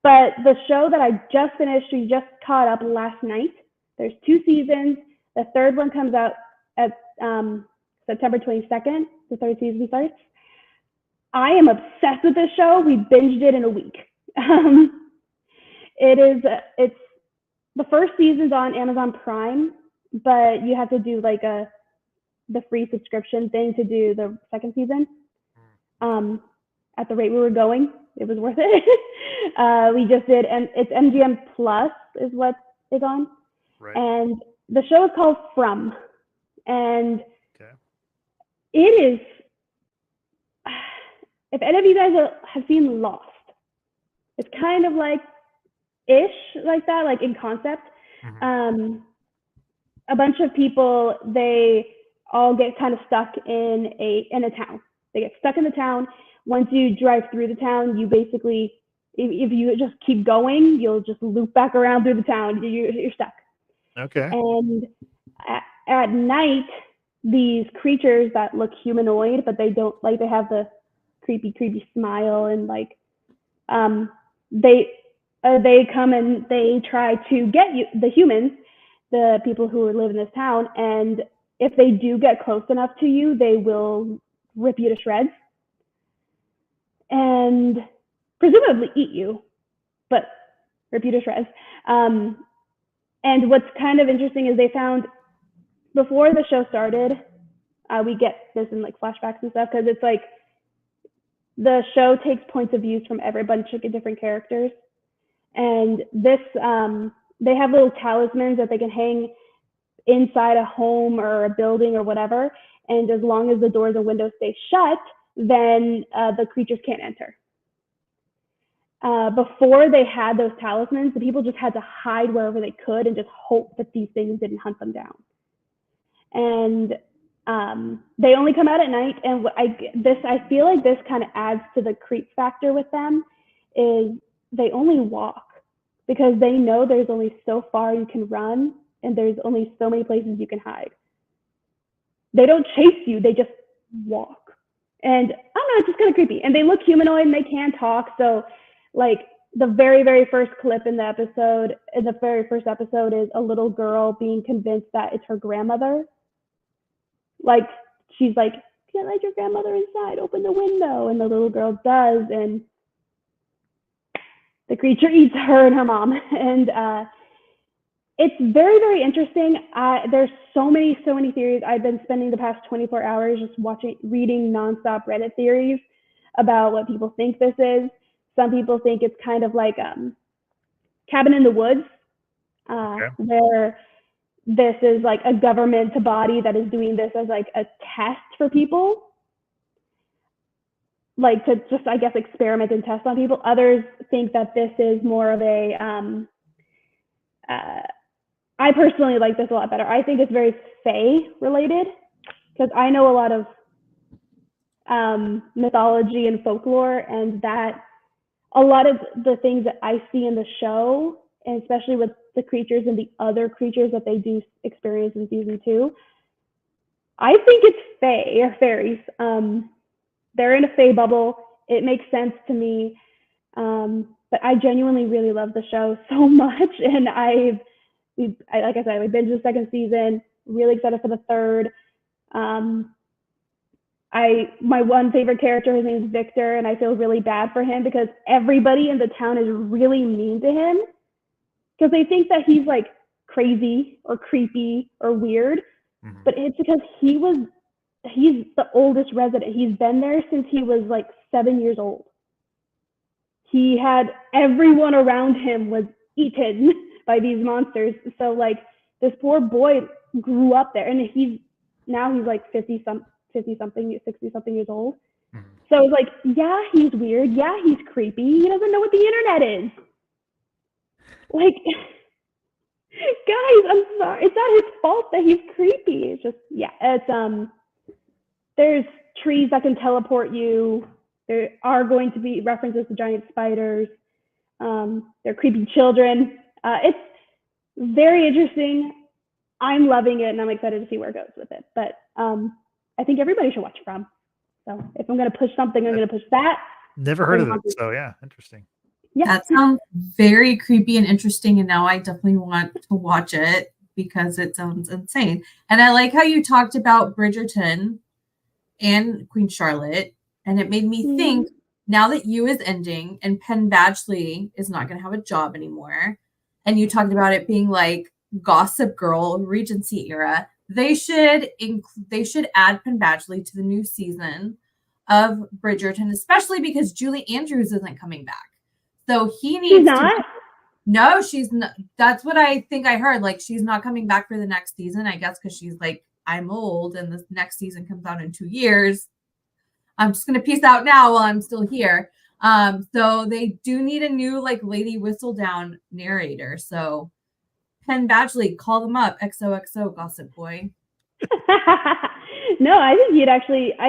But the show that I just finished, we just caught up last night. There's 2 seasons. The third one comes out at September 22nd. The third season starts. I am obsessed with this show. We binged it in a week. It's the first season's on Amazon Prime, but you have to do like the free subscription thing to do the second season. At the rate we were going, it was worth it. We just did, and it's MGM Plus is what is on. Right. And the show is called From, and Okay. it is. If any of you guys have seen Lost, it's kind of like that, like in concept. Mhm. A bunch of people, they all get kind of stuck in a town. They get stuck in the town. Once you drive through the town, you basically, if you just keep going, you'll just loop back around through the town. You're stuck. Okay. And at night, these creatures that look humanoid, but they don't, like, they have the creepy smile, and like they come and they try to get you, the humans, the people who live in this town, and if they do get close enough to you, they will rip you to shreds and presumably eat you, but rip you to shreds. And what's kind of interesting is they found, before the show started, we get this in like flashbacks and stuff, because it's like the show takes points of views from every bunch of different characters. And this, they have little talismans that they can hang inside a home or a building or whatever. And as long as the doors and windows stay shut, then the creatures can't enter. Before they had those talismans, the people just had to hide wherever they could and just hope that these things didn't hunt them down. And they only come out at night. And I feel like this kind of adds to the creep factor with them, is they only walk, because they know there's only so far you can run and there's only so many places you can hide. They don't chase you, they just walk. And I don't know, it's just kind of creepy. And they look humanoid and they can talk. So like the very first clip in the very first episode is a little girl being convinced that it's her grandmother. Like, she's like, can't let your grandmother inside, open the window. And the little girl does, and the creature eats her and her mom. And it's very interesting. There's so many theories. I've been spending the past 24 hours just reading nonstop Reddit theories about what people think this is. Some people think it's kind of like Cabin in the Woods, where this is like a government body that is doing this as like a test for people, like to just, I guess, experiment and test on people. Others think that this is more of a, I personally like this a lot better. I think it's very Fae related, because I know a lot of mythology and folklore, and that a lot of the things that I see in the show, and especially with the creatures and the other creatures that they do experience in season 2, I think it's fae or fairies. They're in a fae bubble. It makes sense to me. But I genuinely really love the show so much, and like I said, we binged the second season. Really excited for the third. My one favorite character, his name is Victor, and I feel really bad for him because everybody in the town is really mean to him because they think that he's like crazy or creepy or weird. Mhm. But it's because he's the oldest resident. He's been there since he was like 7 years old. He had everyone around him was eaten by these monsters. So like this poor boy grew up there, and he's like 50 something, 60 something years old. Mhm. So it's like, yeah, he's weird. Yeah, he's creepy. He doesn't know what the internet is. Like, guys, I'm sorry. It's not his fault that he's creepy. It's just, yeah, it's there's trees that can teleport you. There are going to be references to giant spiders. They're creepy children. It's very interesting. I'm loving it, and I'm excited to see where it goes with it. But I think everybody should watch From. So if I'm going to push something, I'm going to push that. Never heard of it. So yeah, interesting. Yeah. That sounds very creepy and interesting, and now I definitely want to watch it because it sounds insane. And I like how you talked about Bridgerton and Queen Charlotte, and it made me think, now that You is ending and Penn Badgley is not going to have a job anymore, and you talked about it being like Gossip Girl Regency era, they should add Penn Badgley to the new season of Bridgerton, especially because Julie Andrews isn't coming back. So he needs She's not? No, she's not. That's what I think I heard. Like, she's not coming back for the next season, I guess, because she's like, I'm old and the next season comes out in 2 years. I'm just going to peace out now while I'm still here. So they do need a new like Lady Whistledown narrator. So Penn Badgley, call them up. XOXO Gossip Boy. No, I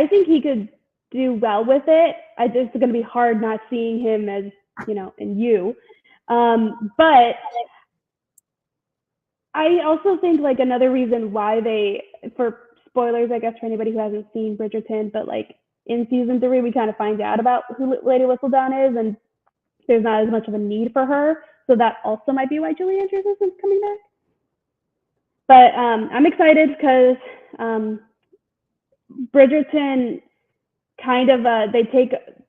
think he could do well with it. It's going to be hard not seeing him as, in You. But I also think like another reason why for spoilers, I guess, for anybody who hasn't seen Bridgerton, but like in season 3, we kind of find out about who Lady Whistledown is, and there's not as much of a need for her. So that also might be why Julie Andrews isn't coming back. But I'm excited because Bridgerton kind of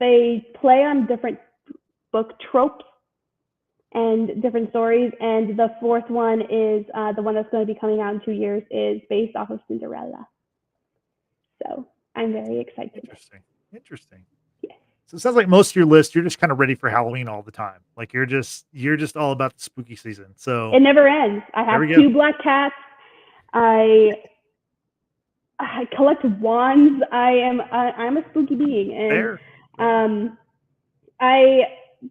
they play on different book tropes and different stories, and the fourth one is the one that's going to be coming out in 2 years is based off of Cinderella. So I'm very excited. Interesting. Yes. So it sounds like most of your list, you're just kind of ready for Halloween all the time. Like you're just all about the spooky season. So it never ends. I have 2 black cats. I collect wands. I'm a spooky being, and I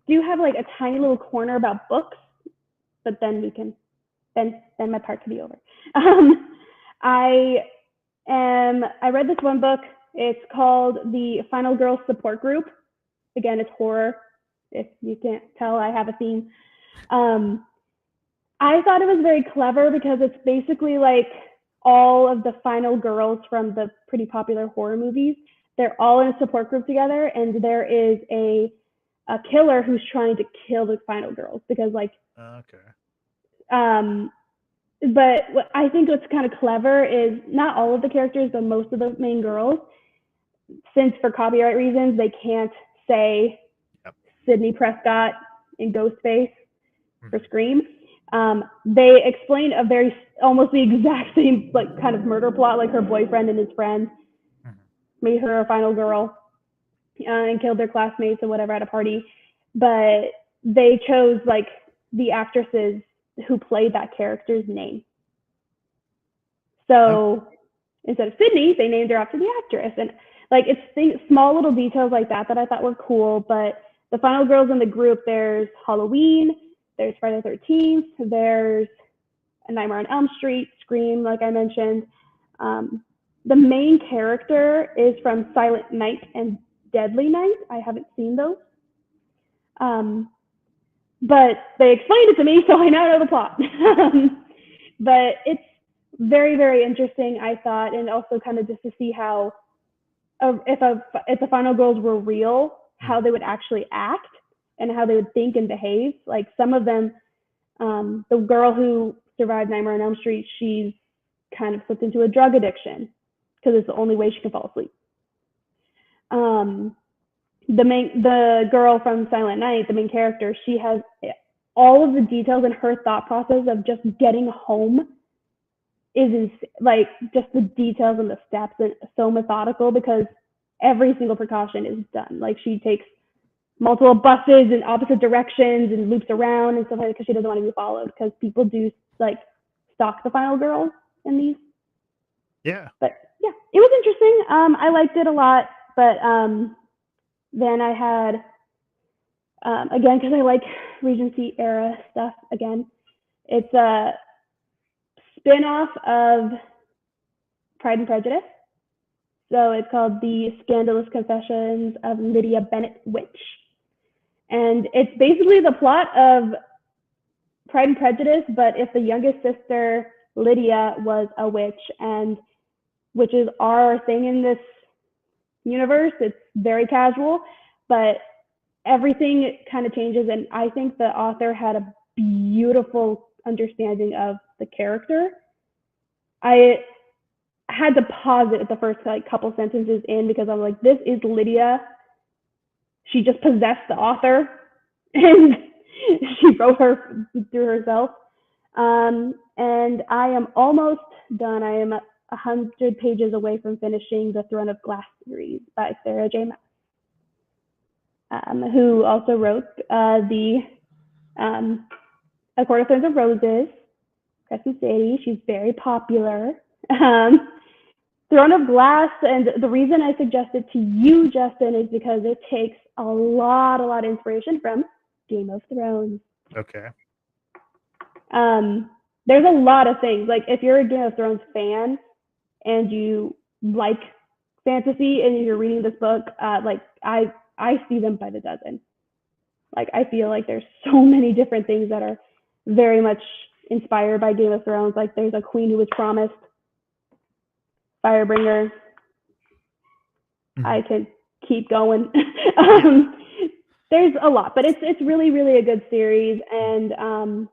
do have like a tiny little corner about books, but then my part can be over. I read this one book. It's called The Final Girls Support Group. Again, it's horror. If you can't tell, I have a theme. I thought it was very clever because it's basically like all of the final girls from the pretty popular horror movies. They're all in a support group together, and there is a killer who's trying to kill the final girls because like but what I think what's kind of clever is not all of the characters, but most of the main girls, since for copyright reasons they can't say Sidney Prescott in Ghostface for Scream, they explain almost the exact same like kind of murder plot, like her boyfriend and his friend made her a final girl and killed their classmates or whatever at a party, but they chose like the actresses who played that character's name. So instead of Sydney, they named her after the actress. And like it's small little details like that I thought were cool. But the final girls in the group, there's Halloween, there's Friday the 13th, there's A Nightmare on Elm Street, Scream, like I mentioned. The main character is from Silent Night and Deadly Night. I haven't seen those. But they explained it to me, so I now know the plot. But it's very, very interesting, I thought, and also kind of just to see how if the final girls were real, how they would actually act and how they would think and behave. Like some of them, the girl who survived Nightmare on Elm Street, she's kind of slipped into a drug addiction because it's the only way she can fall asleep. The girl from Silent Night, the main character, she has all of the details in her thought process of just getting home is like just the details and the steps and so methodical because every single precaution is done. Like she takes multiple buses in opposite directions and loops around and stuff like that because she doesn't want to be followed because people do like stalk the final girls in these. Yeah. But yeah, it was interesting. I liked it a lot, but then I had again because I like Regency era stuff. Again, it's a spin-off of Pride and Prejudice. So it's called The Scandalous Confessions of Lydia Bennet Witch. And it's basically the plot of Pride and Prejudice, but if the youngest sister, Lydia, was a witch, and witches are a thing in this universe. It's very casual, but everything kind of changes. And I think the author had a beautiful understanding of the character. I had to pause it at the first like couple sentences in because I'm like, this is Lydia. She just possessed the author and she wrote her through herself. And I am almost done. I am 100 pages away from finishing the Throne of Glass series by Sarah J. Maas, who also wrote the A Court of Thorns and Roses, Crescent City. She's very popular. Throne of Glass, and the reason I suggest it to you, Justin, is because it takes a lot of inspiration from Game of Thrones. Okay. There's a lot of things. Like if you're a Game of Thrones fan and you like fantasy and you're reading this book, like I see them by the dozen. Like I feel like there's so many different things that are very much inspired by Game of Thrones. Like there's a queen who was promised, Firebringer. I could keep going. There's a lot, but it's really a good series. And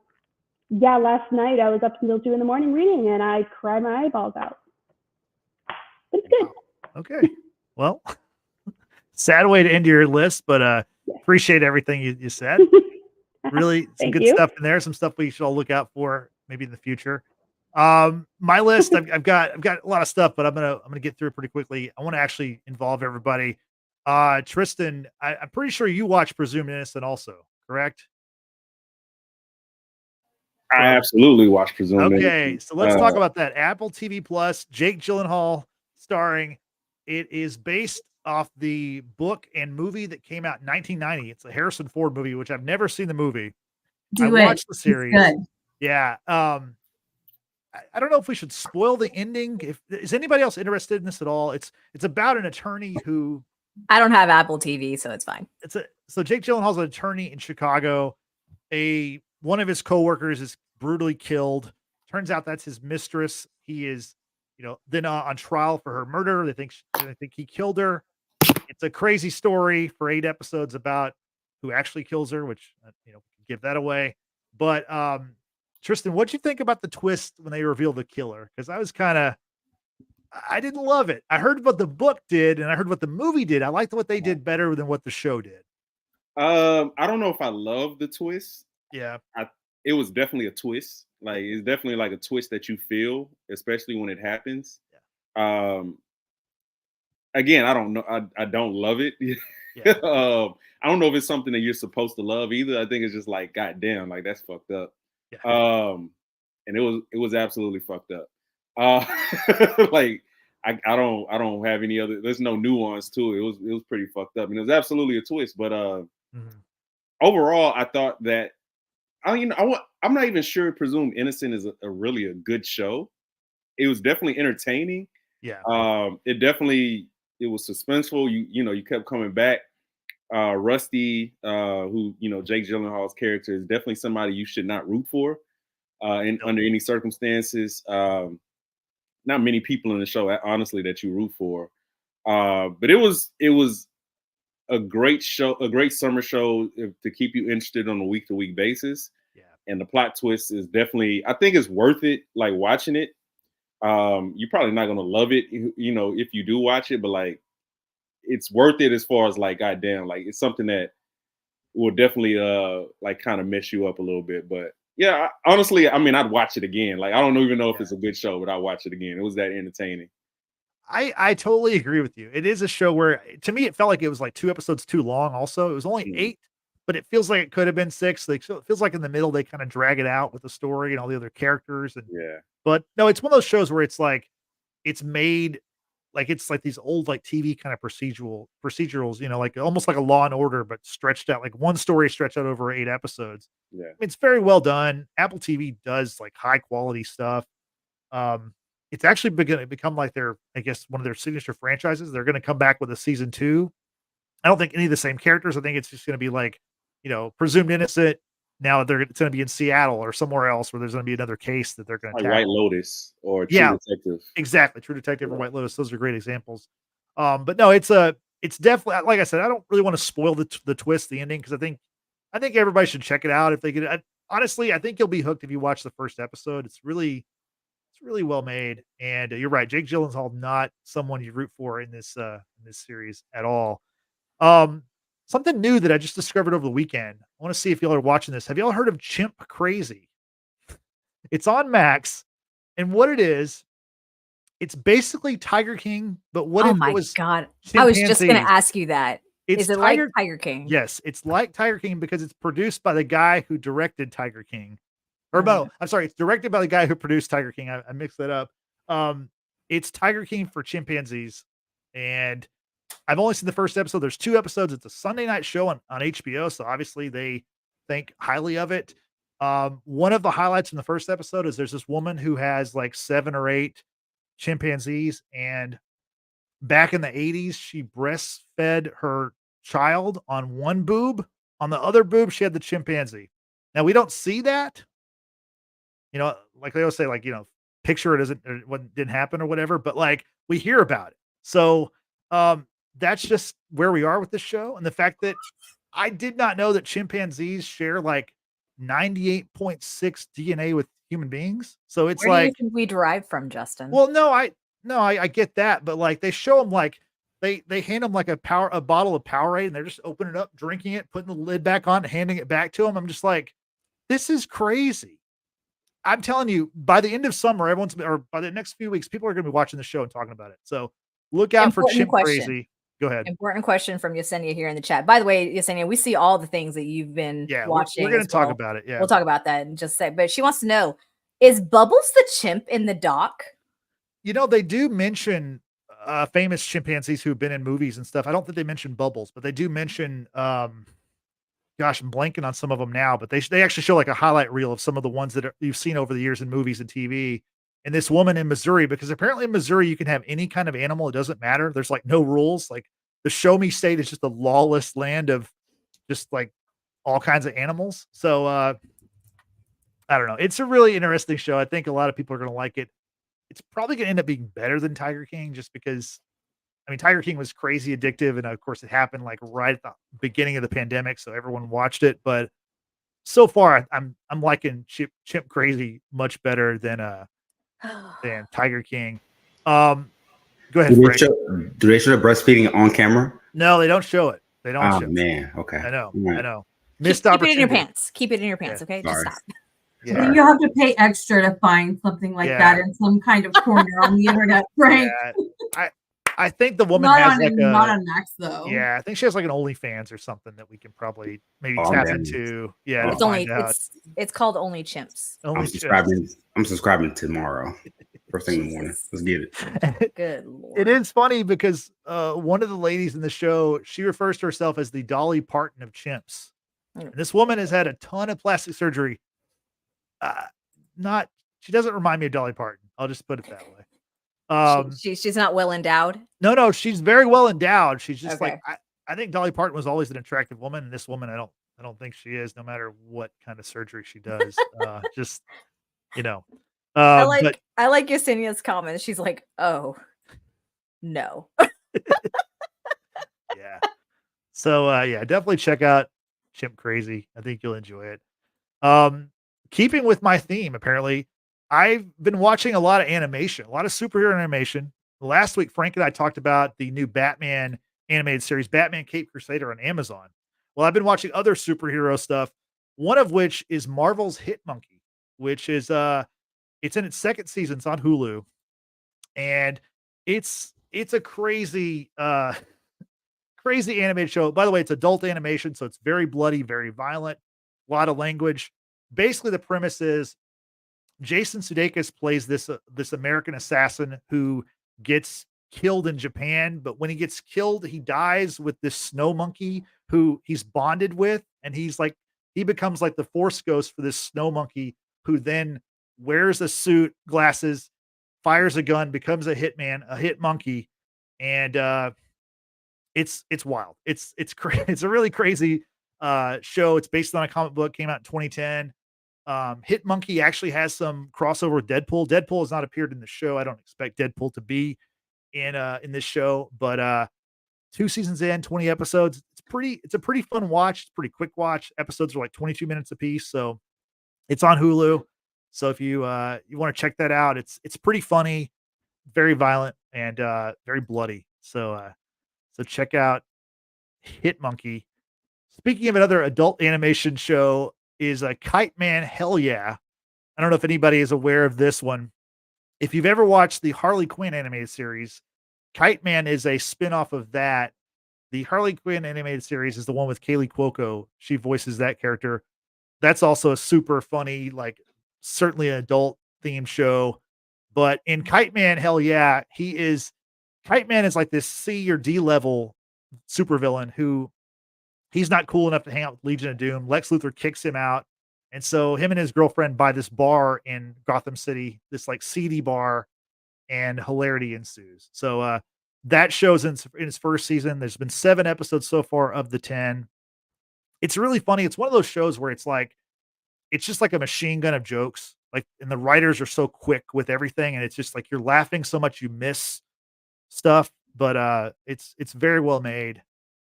yeah, last night I was up until 2 a.m. reading, and I cried my eyeballs out. But it's good. Okay. Well, sad way to end your list, but appreciate everything you said. Really some Thank good you. stuff in there. Some stuff we should all look out for maybe in the future. My list, I've got a lot of stuff, but I'm gonna get through it pretty quickly. I want to actually involve everybody. Tristan, I'm pretty sure you watch Presumed Innocent also, correct? I absolutely watch Presumed Okay, Innocent. so let's talk about that. Apple TV Plus, Jake Gyllenhaal starring. It is based off the book and movie that came out in 1990. It's a Harrison Ford movie, which I've never seen the movie. I watched the series. It's good. Yeah. I don't know if we should spoil the ending. Is anybody else interested in this at all? It's about an attorney who I don't have Apple TV, so it's fine. So Jake Gyllenhaal's an attorney in Chicago. One of his coworkers is brutally killed. Turns out that's his mistress. He is, then on trial for her murder. They think he killed her. It's a crazy story for 8 episodes about who actually kills her, which give that away. But Tristan, what'd you think about the twist when they revealed the killer? Because I didn't love it. I heard what the book did, and I heard what the movie did. I liked what they did better than what the show did. I don't know if I love the twist. Yeah. It was definitely a twist. Like it's definitely like a twist that you feel, especially when it happens. Yeah. Again, I don't know. I don't love it. Yeah. I don't know if it's something that you're supposed to love either. I think it's just like, goddamn, like that's fucked up. Yeah. And it was absolutely fucked up. Like I don't have any other. There's no nuance to it. It was pretty fucked up, and it was absolutely a twist. But overall, I thought that I'm not even sure Presumed Innocent is a really a good show. It was definitely entertaining. Yeah. It was suspenseful. You kept coming back. Rusty, who Jake Gyllenhaal's character is definitely somebody you should not root for under any circumstances. not many people in the show, honestly, that you root for. But it was a great show, a great summer show to keep you interested on a week to week basis. Yeah. And the plot twist is definitely, I think it's worth it. Like watching it, you're probably not gonna love it, if you do watch it, but like it's worth it as far as like, goddamn, like it's something that will definitely like kind of mess you up a little bit. But yeah, honestly, I mean, I'd watch it again. Like I don't even know if it's a good show, but I'd watch it again. It was that entertaining. I totally agree with you. It is a show where to me it felt like it was like 2 episodes too long also. It was only 8, but it feels like it could have been 6. Like so it feels like in the middle they kind of drag it out with the story and all the other characters and Yeah. but no, it's one of those shows where it's like it's made like it's like these old like TV kind of procedurals, like almost like a Law and Order but stretched out like one story stretched out over 8 episodes. Yeah. I mean, it's very well done. Apple TV does like high quality stuff. It's actually become like their, I guess, one of their signature franchises. They're going to come back with a season 2. I don't think any of the same characters. I think it's just going to be like, presumed innocent. Now it's going to be in Seattle or somewhere else where there's going to be another case that they're going to Like tackle. White Lotus or True Yeah. Detective. Exactly. True Detective or White Lotus. Those are great examples. But no, it's definitely, like I said, I don't really want to spoil the twist, the ending, because I think everybody should check it out if they could. Honestly, I think you'll be hooked if you watch the first episode. It's really well made, and you're right. Jake Gyllenhaal, not someone you root for in this series at all. Something new that I just discovered over the weekend. I want to see if y'all are watching this. Have y'all heard of Chimp Crazy? It's on Max, and what it is, it's basically Tiger King, but what Oh if my it was god! I was just going to chimpanzees? ask you that. It's Is it Tiger. like Tiger King? Yes, it's like Tiger King because it's produced by the guy who directed Tiger King. Or Uh-huh. no, I'm sorry, it's directed by the guy who produced Tiger King. I mixed that up. It's Tiger King for chimpanzees, and I've only seen the first episode. There's 2 episodes. It's a Sunday night show on HBO, so obviously they think highly of it. One of the highlights in the first episode is there's this woman who has like 7 or 8 chimpanzees, and back in the 80s, she breastfed her child on one boob. On the other boob, she had the chimpanzee. Now we don't see that. Like they always say, like, picture it isn't or what didn't happen or whatever, but like we hear about it. So that's just where we are with this show. And the fact that I did not know that chimpanzees share like 98.6 DNA with human beings. So it's Where do you like, think we derive from, Justin? well, no, I get that, but like they show them like they hand them like a bottle of Powerade and they're just opening it up, drinking it, putting the lid back on, handing it back to them. I'm just like, this is crazy. I'm telling you, by the end of summer, or by the next few weeks, people are going to be watching the show and talking about it. So look out for Important Chimp question. Crazy. Go ahead. Important question from Yesenia here in the chat. By the way, Yesenia, we see all the things that you've been Yeah, watching. we're going as to talk well. about it. Yeah, We'll talk about that in just a sec. But she wants to know, is Bubbles the chimp in the doc? they do mention famous chimpanzees who've been in movies and stuff. I don't think they mention Bubbles, but they do mention. Gosh, I'm blanking on some of them now, but they actually show like a highlight reel of some of the ones that you've seen over the years in movies and TV. And this woman in Missouri, because apparently in Missouri you can have any kind of animal; it doesn't matter. There's like no rules. Like the Show Me State is just a lawless land of just like all kinds of animals. So I don't know. It's a really interesting show. I think a lot of people are going to like it. It's probably going to end up being better than Tiger King, just because. I mean, Tiger King was crazy addictive, and of course, it happened like right at the beginning of the pandemic, so everyone watched it. But so far, I'm liking Chimp Crazy much better than Tiger King. Go ahead, Frank. Do they show the breastfeeding on camera? No, they don't show it. They don't Oh show it. man, okay. I know. Right. I know. Keep Missed it in opportunity. your pants. Keep it in your pants. Yeah. Okay, just Sorry. stop. Yeah. You'll have to pay extra to find something like Yeah. that in some kind of corner on the internet, Frank. Yeah. I think the woman Not has on, like not a on Max though. yeah. I think she has like an OnlyFans or something that we can probably maybe Oh, tap man. into. Yeah, Oh. to It's only find out. it's called Only Chimps. Only I'm subscribing. I'm subscribing tomorrow. First thing in the morning. Jesus. Let's get it. Good lord. It is funny because one of the ladies in the show, she refers to herself as the Dolly Parton of chimps. Mm. And this woman has had a ton of plastic surgery. She doesn't remind me of Dolly Parton. I'll just put it that way. She's not well endowed. No, she's very well endowed. She's just Okay. like I think Dolly Parton was always an attractive woman, and this woman I don't think she is, no matter what kind of surgery she does. Just But I like Yesenia's comments. She's like, "Oh, no." yeah. So yeah, definitely check out Chimp Crazy. I think you'll enjoy it. Keeping with my theme, apparently, I've been watching a lot of animation, a lot of superhero animation. Last week, Frank and I talked about the new Batman animated series, Batman Cape Crusader on Amazon. Well, I've been watching other superhero stuff, one of which is Marvel's Hit Monkey, which is it's in its second season. It's on Hulu, and it's a crazy crazy animated show. By the way, it's adult animation, so it's very bloody, very violent, a lot of language. Basically, the premise is Jason Sudeikis plays this American assassin who gets killed in Japan, but when he gets killed, he dies with this snow monkey who he's bonded with, and he becomes like the force ghost for this snow monkey who then wears a suit, glasses, fires a gun, becomes a hitman, a hit monkey, and it's wild. It's a really crazy show. It's based on a comic book, came out in 2010. Hit Monkey actually has some crossover with Deadpool. Deadpool has not appeared in the show. I don't expect Deadpool to be in this show, but 2 seasons in, 20 episodes. It's a pretty fun watch. It's a pretty quick watch. Episodes are like 22 minutes apiece, so it's on Hulu. So if you you want to check that out, it's pretty funny, very violent, and very bloody. So check out Hit Monkey. Speaking of another adult animation show, is a Kite Man Hell Yeah. I don't know if anybody is aware of this one. If you've ever watched the Harley Quinn animated series, Kite Man is a spin-off of that. The Harley Quinn animated series is the one with Kaylee Cuoco. She voices that character. That's also a super funny, like certainly an adult themed show. But in Kite Man Hell Yeah, Kite Man is like this C or D level supervillain who he's not cool enough to hang out with Legion of Doom. Lex Luthor kicks him out. And so him and his girlfriend buy this bar in Gotham City, this like seedy bar, and hilarity ensues. So that show's in its first season. There's been 7 episodes so far of the 10. It's really funny. It's one of those shows where it's just like a machine gun of jokes. Like, and the writers are so quick with everything, and it's just like you're laughing so much you miss stuff. But it's very well made.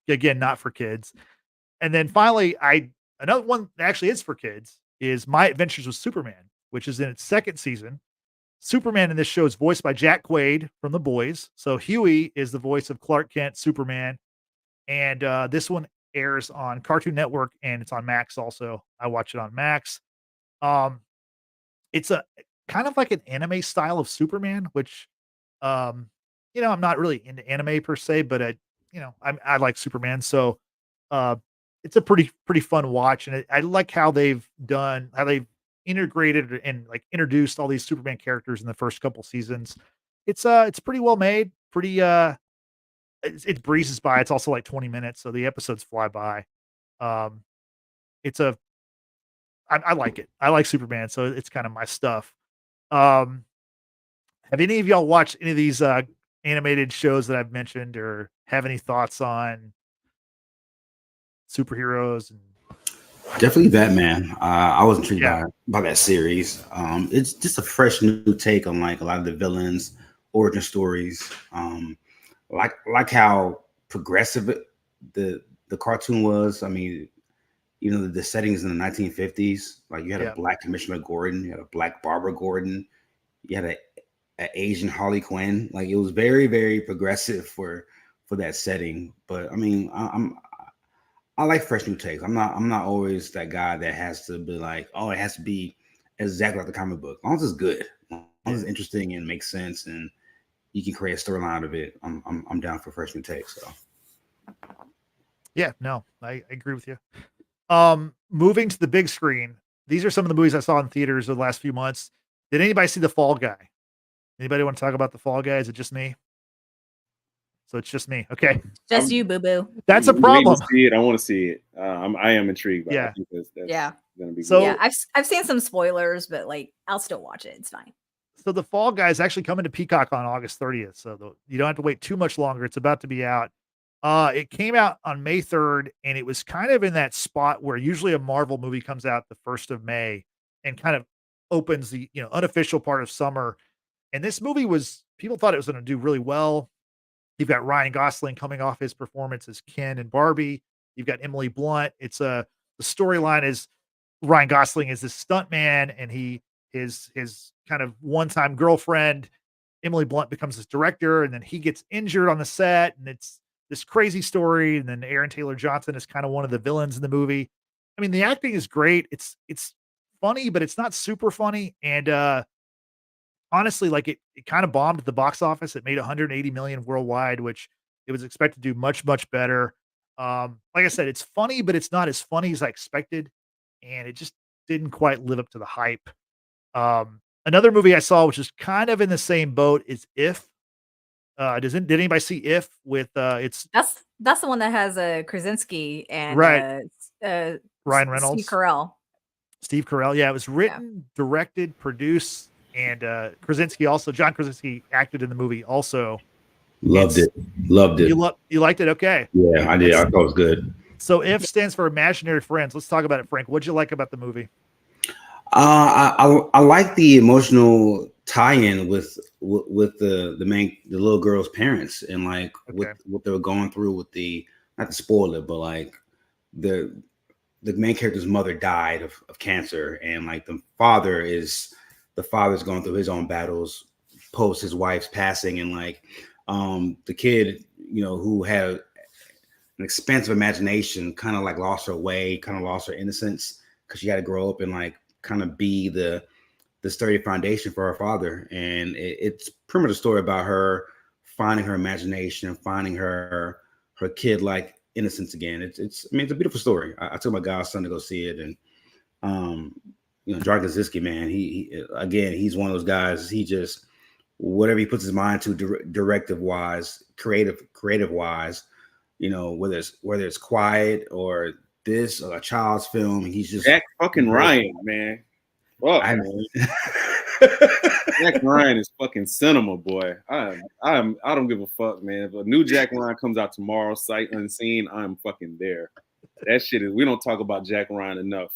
Again, not for kids. And then finally, another one that actually is for kids is My Adventures with Superman, which is in its second season. Superman in this show is voiced by Jack Quaid from The Boys. So Huey is the voice of Clark Kent, Superman. And this one airs on Cartoon Network, and it's on Max also. I watch it on Max. It's a kind of like an anime style of Superman, which I'm not really into anime per se, but I like Superman. So it's a pretty fun watch, and I like how they've integrated and like introduced all these Superman characters in the first couple seasons. It's pretty well made, pretty it breezes by. It's also like 20 minutes, so the episodes fly by. It's I like it. I like Superman, so it's kind of my stuff. Have any of y'all watched any of these animated shows that I've mentioned, or have any thoughts on superheroes? And Definitely Batman. I was intrigued by that series. It's just a fresh new take on like a lot of the villains' origin stories. Like how progressive the cartoon was. I mean, the settings in the 1950s. Like you had a black Commissioner Gordon, you had a black Barbara Gordon, you had an Asian Harley Quinn. Like it was very, very progressive for that setting. But I mean, I like fresh new takes. I'm not always that guy that has to be like, oh, it has to be exactly like the comic book. As long as it's good, as long as it's interesting and makes sense, and you can create a storyline out of it, I'm down for fresh new takes. So yeah, no, I agree with you. Moving to the big screen, these are some of the movies I saw in theaters over the last few months. Did anybody see The Fall Guy? Anybody want to talk about The Fall Guy? Is it just me? So it's just me. Okay. Just you, boo boo. That's a I'm waiting problem. to see it. I want to see it. I am intrigued. By it. I think that's gonna be So- good. Yeah, I've seen some spoilers, but like I'll still watch it. It's fine. So The Fall Guy is actually coming to Peacock on August 30th. So you don't have to wait too much longer. It's about to be out. It came out on May 3rd, and it was kind of in that spot where usually a Marvel movie comes out the 1st of May and kind of opens the unofficial part of summer. And this movie people thought it was going to do really well. You've got Ryan Gosling coming off his performance as Ken and Barbie. You've got Emily Blunt. The storyline is Ryan Gosling is this stuntman, and his kind of one-time girlfriend, Emily Blunt, becomes his director, and then he gets injured on the set, and it's this crazy story. And then Aaron Taylor Johnson is kind of one of the villains in the movie. I mean, the acting is great. It's funny, but it's not super funny. And honestly, like it kind of bombed at the box office. It made 180 million worldwide, which it was expected to do much, much better. Like I said, it's funny, but it's not as funny as I expected, and it just didn't quite live up to the hype. Another movie I saw, which is kind of in the same boat, is If. Did anybody see If with it's That's the one that has Krasinski and right Ryan Steve Reynolds, Carell. Steve Carell? Yeah, it was written, directed, produced, and Krasinski also. John Krasinski acted in the movie also. Loved it. You liked it? Okay. Yeah, I did. I thought it was good. So If stands for Imaginary Friends. Let's talk about it, Frank. What'd you like about the movie? I like the emotional tie-in with the little girl's parents, and like what they were going through with not to spoil it, but like the main character's mother died of cancer, and like the father's going through his own battles post his wife's passing, and like the kid, who had an expansive imagination, kind of like lost her way, kind of lost her innocence, because she had to grow up and like kind of be the sturdy foundation for her father. And it's pretty much a story about her finding her imagination and finding her kid like innocence again. It's a beautiful story. I took my godson to go see it, and John Krasinski, man, he's one of those guys. He just, whatever he puts his mind to, directive wise, creative wise, whether it's Quiet or this or a child's film, he's just Jack fucking Ryan, man. Fuck, man. Jack Ryan is fucking cinema, boy. I don't give a fuck, man. If a new Jack Ryan comes out tomorrow, sight unseen, I'm fucking there. That shit is. We don't talk about Jack Ryan enough.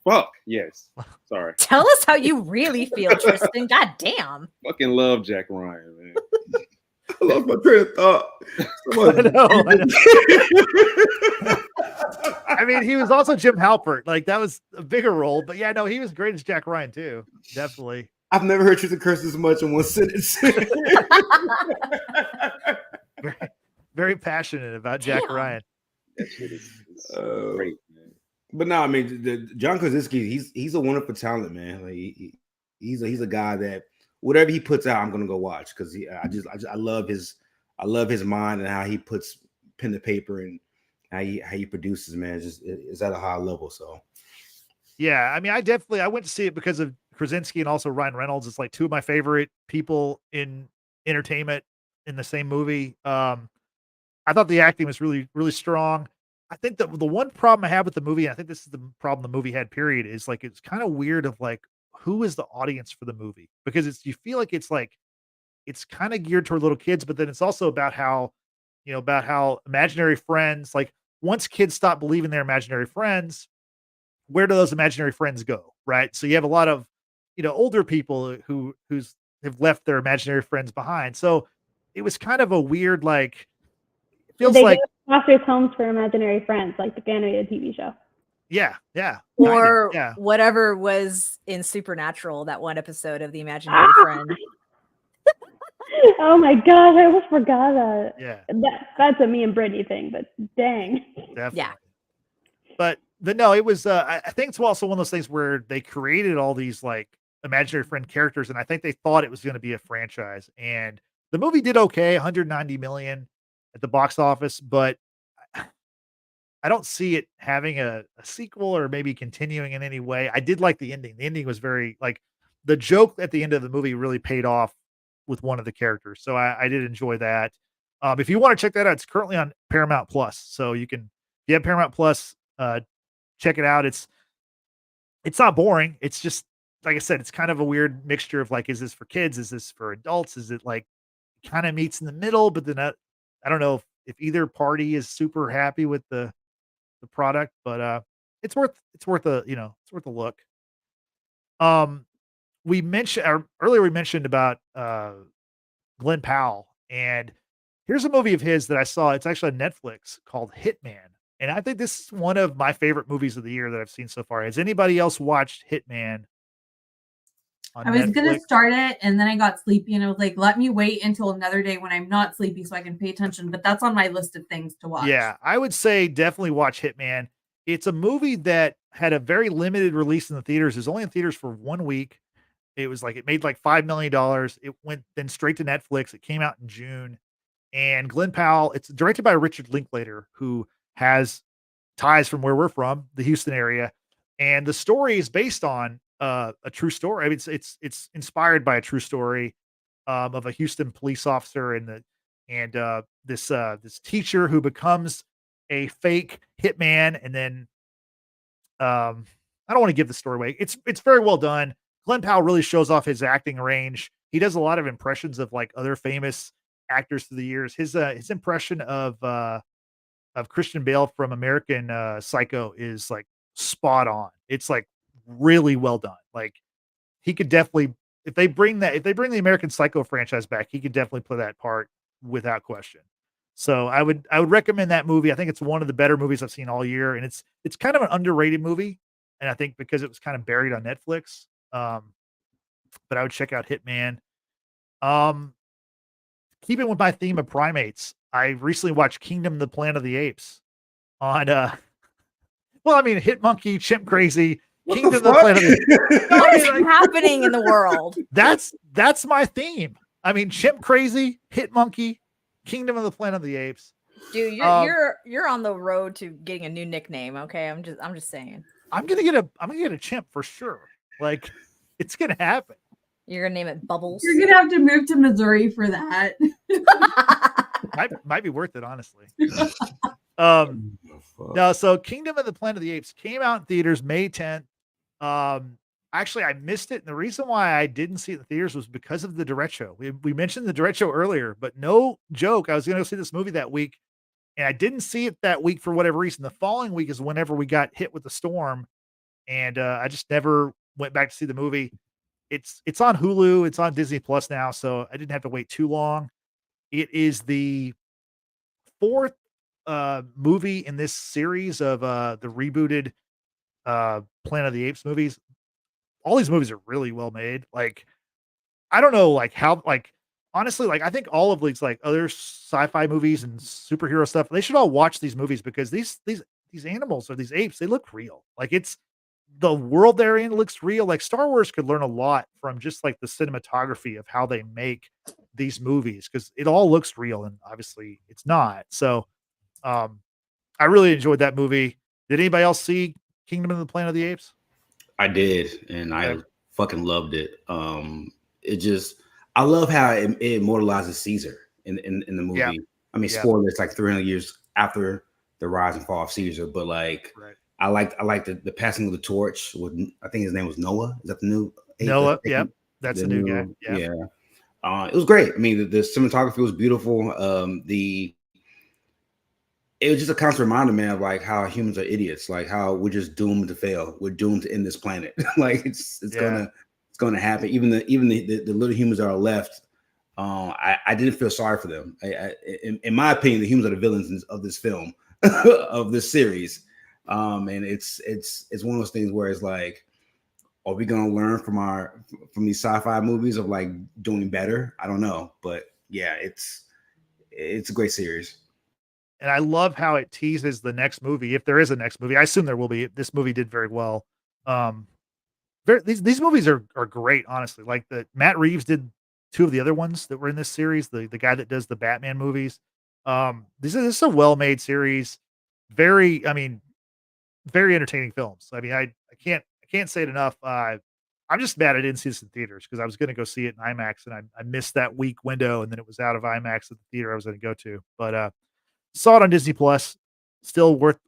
Fuck yes. Sorry. Tell us how you really feel, Tristan. God damn. Fucking love Jack Ryan, man. I lost my train of thought. I know. I mean, he was also Jim Halpert. Like, that was a bigger role, but yeah, no, he was great as Jack Ryan too. Definitely. I've never heard Tristan curse as much in one sentence. very, very passionate about Jack Ryan. That shit is great, man. But no, I mean, John Krasinski, he's a wonderful talent, man. Like he's a guy that whatever he puts out, I'm gonna go watch, because I love his mind and how he puts pen to paper and how he produces, man. It's at a high level. So yeah, I mean, I went to see it because of Krasinski and also Ryan Reynolds. It's like two of my favorite people in entertainment in the same movie. I thought the acting was really, really strong. I think that the one problem I have with the movie, and I think this is the problem the movie had, period, is like it's kind of weird of like, who is the audience for the movie? Because you feel like it's kind of geared toward little kids, but then it's also about how imaginary friends, like once kids stop believing they're imaginary friends, where do those imaginary friends go? Right. So you have a lot of, older people who have left their imaginary friends behind. So it was kind of a weird, like, it feels they like foster homes for imaginary friends, like the animated TV show. Yeah. Or yeah. whatever was in Supernatural, that one episode of the Imaginary Friend. Oh my gosh, I almost forgot that. Yeah. That's a me and Brittany thing, but dang. Definitely. Yeah. But no, it was I think it's also one of those things where they created all these like imaginary friend characters, and I think they thought it was going to be a franchise. And the movie did okay, 190 million at the box office, but I don't see it having a sequel or maybe continuing in any way. I did like the ending. The ending was very, like, the joke at the end of the movie really paid off with one of the characters. So I did enjoy that. If you want to check that out, it's currently on Paramount Plus. So if you have Paramount Plus, check it out. It's not boring. It's just, like I said, it's kind of a weird mixture of like, is this for kids? Is this for adults? Is it like kind of meets in the middle? But then I don't know if either party is super happy with the product, but it's worth a look. We mentioned earlier. We mentioned about Glenn Powell, and here's a movie of his that I saw. It's actually on Netflix called Hitman, and I think this is one of my favorite movies of the year that I've seen so far. Has anybody else watched Hitman on I was gonna Netflix? start it and then I got sleepy and I was like, let me wait until another day when I'm not sleepy so I can pay attention. But that's on my list of things to watch. Yeah, I would say definitely watch Hitman. It's a movie that had a very limited release in the theaters. It was only in theaters for 1 week. It was like it made like $5 million. It went then straight to Netflix. It came out in June. And Glenn Powell, it's directed by Richard Linklater, who has ties from where we're from, the Houston area. And the story is based on a true story. I mean, it's inspired by a true story of a Houston police officer and this teacher who becomes a fake hitman, and then I don't want to give the story away. It's very well done. Glenn Powell really shows off his acting range. He does a lot of impressions of like other famous actors through the years. His impression of Christian Bale from American Psycho is like spot on. It's like really well done. Like he could definitely if they bring the American Psycho franchise back, he could definitely play that part without question. So I would recommend that movie. I think it's one of the better movies I've seen all year, and it's kind of an underrated movie, and I think because it was kind of buried on Netflix. But I would check out Hitman. Um, Keeping with my theme of primates, I recently watched Kingdom: The Planet of the Apes on well, I mean, Hit Monkey, Chimp Crazy, What Kingdom the of the fuck? Planet of the What is like- happening in the world? that's my theme. I mean, Chimp Crazy, Hit Monkey, Kingdom of the Planet of the Apes. Dude, Um, you're on the road to getting a new nickname. Okay, I'm just saying. I'm gonna get a chimp for sure. Like, it's gonna happen. You're gonna name it Bubbles. You're gonna have to move to Missouri for that. Might be worth it, honestly. No, so Kingdom of the Planet of the Apes came out in theaters May 10th. Actually, I missed it, and the reason why I didn't see it in the theaters was because of the Direct Show. We mentioned the Direct Show earlier, but no joke, I was gonna go see this movie that week, and I didn't see it that week for whatever reason. The following week is whenever we got hit with the storm, and I just never went back to see the movie. It's on Hulu, it's on Disney Plus now, so I didn't have to wait too long. It is the fourth movie in this series of the rebooted Planet of the Apes movies. All these movies are really well made. Like, I don't know, like how, like honestly, like I think all of these like other sci-fi movies and superhero stuff, they should all watch these movies because these animals or these apes, they look real. Like it's the world they're in looks real. Like Star Wars could learn a lot from just like the cinematography of how they make these movies because it all looks real and obviously it's not. So I really enjoyed that movie. Did anybody else see Kingdom of the Planet of the Apes? I did, and I Okay. fucking loved it. I love how it immortalizes Caesar in the movie. Yeah. I mean, Yeah. spoiler, it's like 300 years after the rise and fall of Caesar, but like Right. I like the passing of the torch with, I think his name was Noah. Is that the new Noah, the- yep. That's the new guy. Yeah. It was great. I mean, the cinematography was beautiful. It was just a constant reminder, man, of like how humans are idiots, like how we're just doomed to fail. We're doomed to end this planet. Like it's gonna happen. Even the little humans that are left, I didn't feel sorry for them. In my opinion, the humans are the villains of this film, of this series. And it's one of those things where it's like, are we gonna learn from these sci-fi movies of like doing better? I don't know, but yeah, it's a great series. And I love how it teases the next movie. If there is a next movie, I assume there will be. This movie did very well. These movies are great, honestly. Like Matt Reeves did two of the other ones that were in this series. The guy that does the Batman movies. This is a well-made series. Very entertaining films. I mean, I can't say it enough. I'm just mad I didn't see this in theaters because I was going to go see it in IMAX and I missed that week window and then it was out of IMAX at the theater I was going to go to. But saw it on Disney Plus. Still worth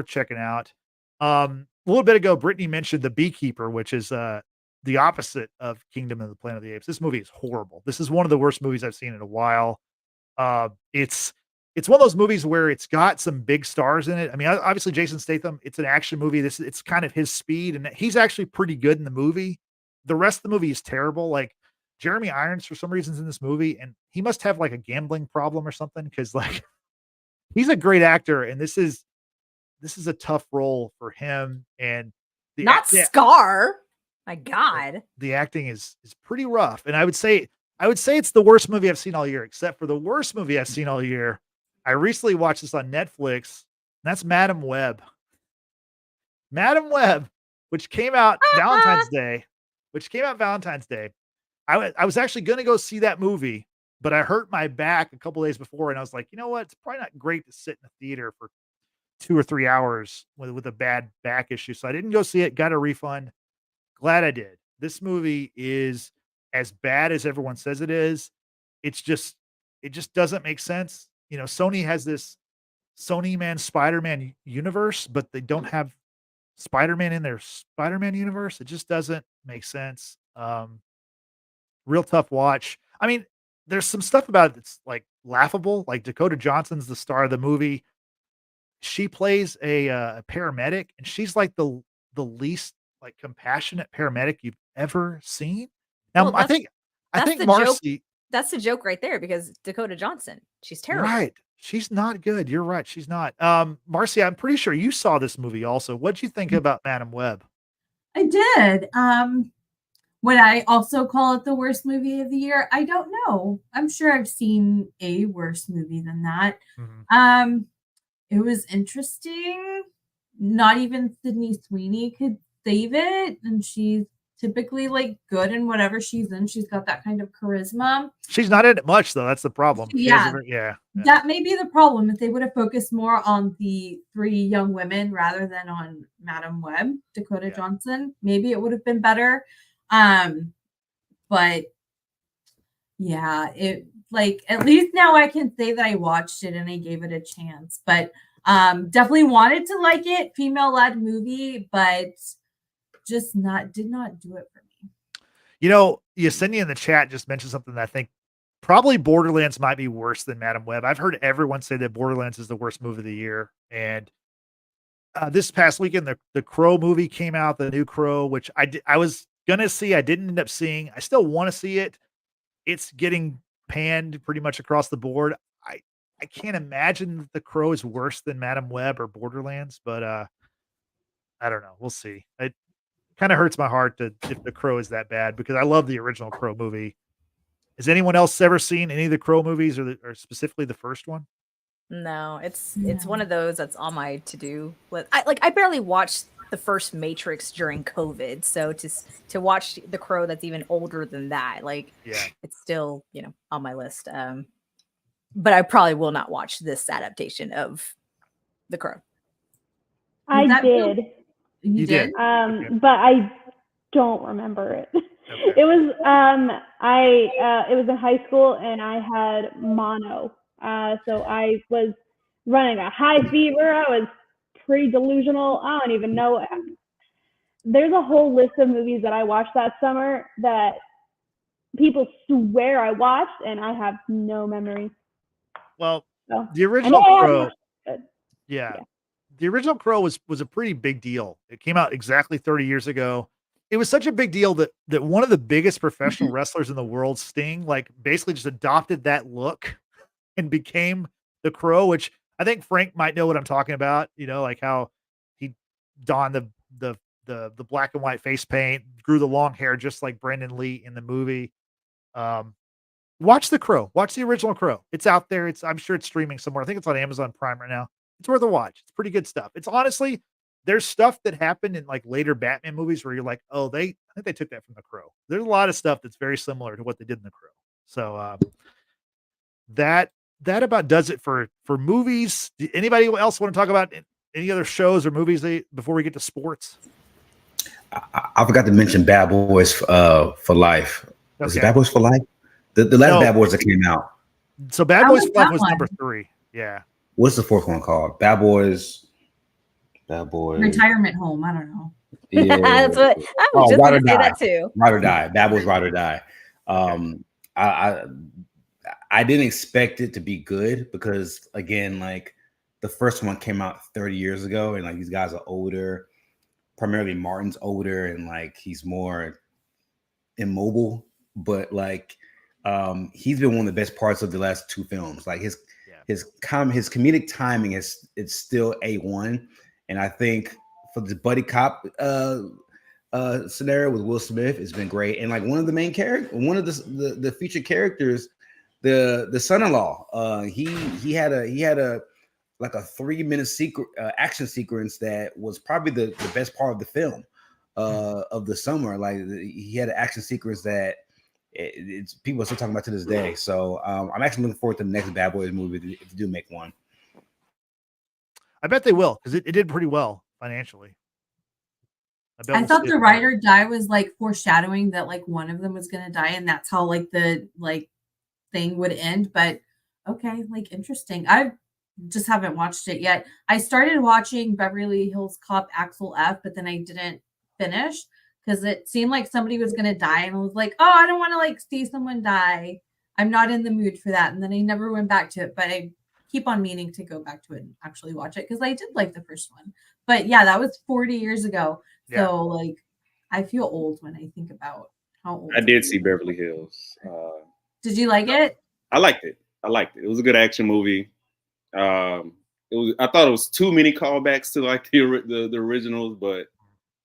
checking out. A little bit ago, Brittany mentioned The Beekeeper, which is the opposite of Kingdom of the Planet of the Apes. This movie is horrible. This is one of the worst movies I've seen in a while. It's it's one of those movies where it's got some big stars in it. I mean, obviously Jason Statham, it's an action movie. It's kind of his speed, and he's actually pretty good in the movie. The rest of the movie is terrible. Like Jeremy Irons, for some reasons in this movie, and he must have like a gambling problem or something, because like he's a great actor, and this is a tough role for him. And Not Scar. My God. the acting is pretty rough. And I would say it's the worst movie I've seen all year, except for the worst movie I've seen all year. I recently watched this on Netflix, and that's Madam Web. Madam Web, which came out Valentine's Day. I was actually going to go see that movie, but I hurt my back a couple days before, and I was like, you know what? It's probably not great to sit in a theater for 2 or 3 hours with a bad back issue. So I didn't go see it. Got a refund. Glad I did. This movie is as bad as everyone says it is. It just doesn't make sense. You know, Sony has this Spider-Man universe, but they don't have Spider-Man in their Spider-Man universe. It just doesn't make sense. Real tough watch. I mean, there's some stuff about it that's like laughable. Like Dakota Johnson's the star of the movie. She plays a paramedic, and she's like the least like compassionate paramedic you've ever seen. Now, Well, I think the Marcy. That's the joke right there, because Dakota Johnson, she's terrible. Right. She's not good. You're right. She's not. Marcy, I'm pretty sure you saw this movie also. What'd you think about Madam Web? I did. Would I also call it the worst movie of the year? I don't know. I'm sure I've seen a worse movie than that. Mhm. It was interesting. Not even Sydney Sweeney could save it, and she's typically like good in whatever she's in. She's got that kind of charisma. She's not in it much though. That's the problem. She Yeah. hasn't- yeah. That may be the problem. If they would have focused more on the 3 young women rather than on Madam Web, Dakota Yeah. Johnson, maybe it would have been better. But yeah, it like at least now I can say that I watched it and I gave it a chance. But definitely wanted to like it, female-led movie, but just did not do it for me. You know, Yesenia in the chat just mentioned something that I think probably Borderlands might be worse than Madam Web. I've heard everyone say that Borderlands is the worst movie of the year. And this past weekend, the Crow movie came out, the new Crow, which I was gonna see. I didn't end up seeing. I still want to see it. It's getting panned pretty much across the board. I can't imagine that the Crow is worse than Madam Web or Borderlands, but I don't know. We'll see. It kind of hurts my heart if the Crow is that bad, because I love the original Crow movie. Has anyone else ever seen any of the Crow movies, or specifically the first one? No, it's No. one of those that's on my to-do list. I barely watched the first Matrix during COVID, so to watch The Crow that's even older than that, like Yeah. it's still, on my list. But I probably will not watch this adaptation of The Crow. I that real- did, You did. did? Okay. but I don't remember it. Okay. It was it was in high school, and I had mono. So I was running a high fever. I was pretty delusional. I don't even know. There's a whole list of movies that I watched that summer that people swear I watched, and I have no memory. Well, So the original I Crow, watched it. yeah, Yeah. the original Crow was a pretty big deal. It came out exactly 30 years ago. It was such a big deal that one of the biggest professional wrestlers in the world, Sting, like basically just adopted that look and became the Crow, which I think Frank might know what I'm talking about. Like how he donned the black and white face paint, grew the long hair just like Brendan Lee in the movie. Watch the Crow. Watch the original Crow. It's out there. I'm sure it's streaming somewhere. I think it's on Amazon Prime right now. It's worth a watch. It's pretty good stuff. It's honestly, there's stuff that happened in like later Batman movies where you're like, oh, I think they took that from the Crow. There's a lot of stuff that's very similar to what they did in the Crow. So that about does it for movies. Anybody else want to talk about any other shows or movies before we get to sports? I forgot to mention Bad Boys for Life. Is it Okay. Bad Boys for Life? The last No. Bad Boys that came out. So Bad I Boys like for Life that was one. number 3. Yeah. What's the fourth one called? Bad Boys. Retirement home. I don't know. Yeah. That's what I was Oh, just Ride going or to say Die. that too. Ride or Die. Bad Boys Ride or Die. I I didn't expect it to be good because, again, like the first one came out 30 years ago, and like these guys are older. Primarily, Martin's older, and like he's more immobile. But like, he's been one of the best parts of the last two films. Like his comedic timing it's still A1, and I think for the buddy cop scenario with Will Smith, it's been great. And like one of the main characters, one of the featured characters, the son-in-law, he had a like a 3-minute action sequence that was probably the best part of the film of the summer. Like he had an action sequence that it's people are still talking about to this day. So I'm actually looking forward to the next Bad Boys movie if they do make one. I bet they will, because it did pretty well financially. I thought the ride or die was like foreshadowing that like one of them was gonna die, and that's how like the like thing would end. But okay, like interesting. I just haven't watched it yet. I started watching Beverly Hills Cop Axel F, but then I didn't finish because it seemed like somebody was gonna die, and I was like, oh, I don't want to like see someone die. I'm not in the mood for that. And then I never went back to it, but I keep on meaning to go back to it and actually watch it because I did like the first one. But yeah, that was 40 years ago. Yeah. So like I feel old when I think about how old I did see Beverly Hills. Did you like it? I liked it. It was a good action movie. I thought it was too many callbacks to like the originals, but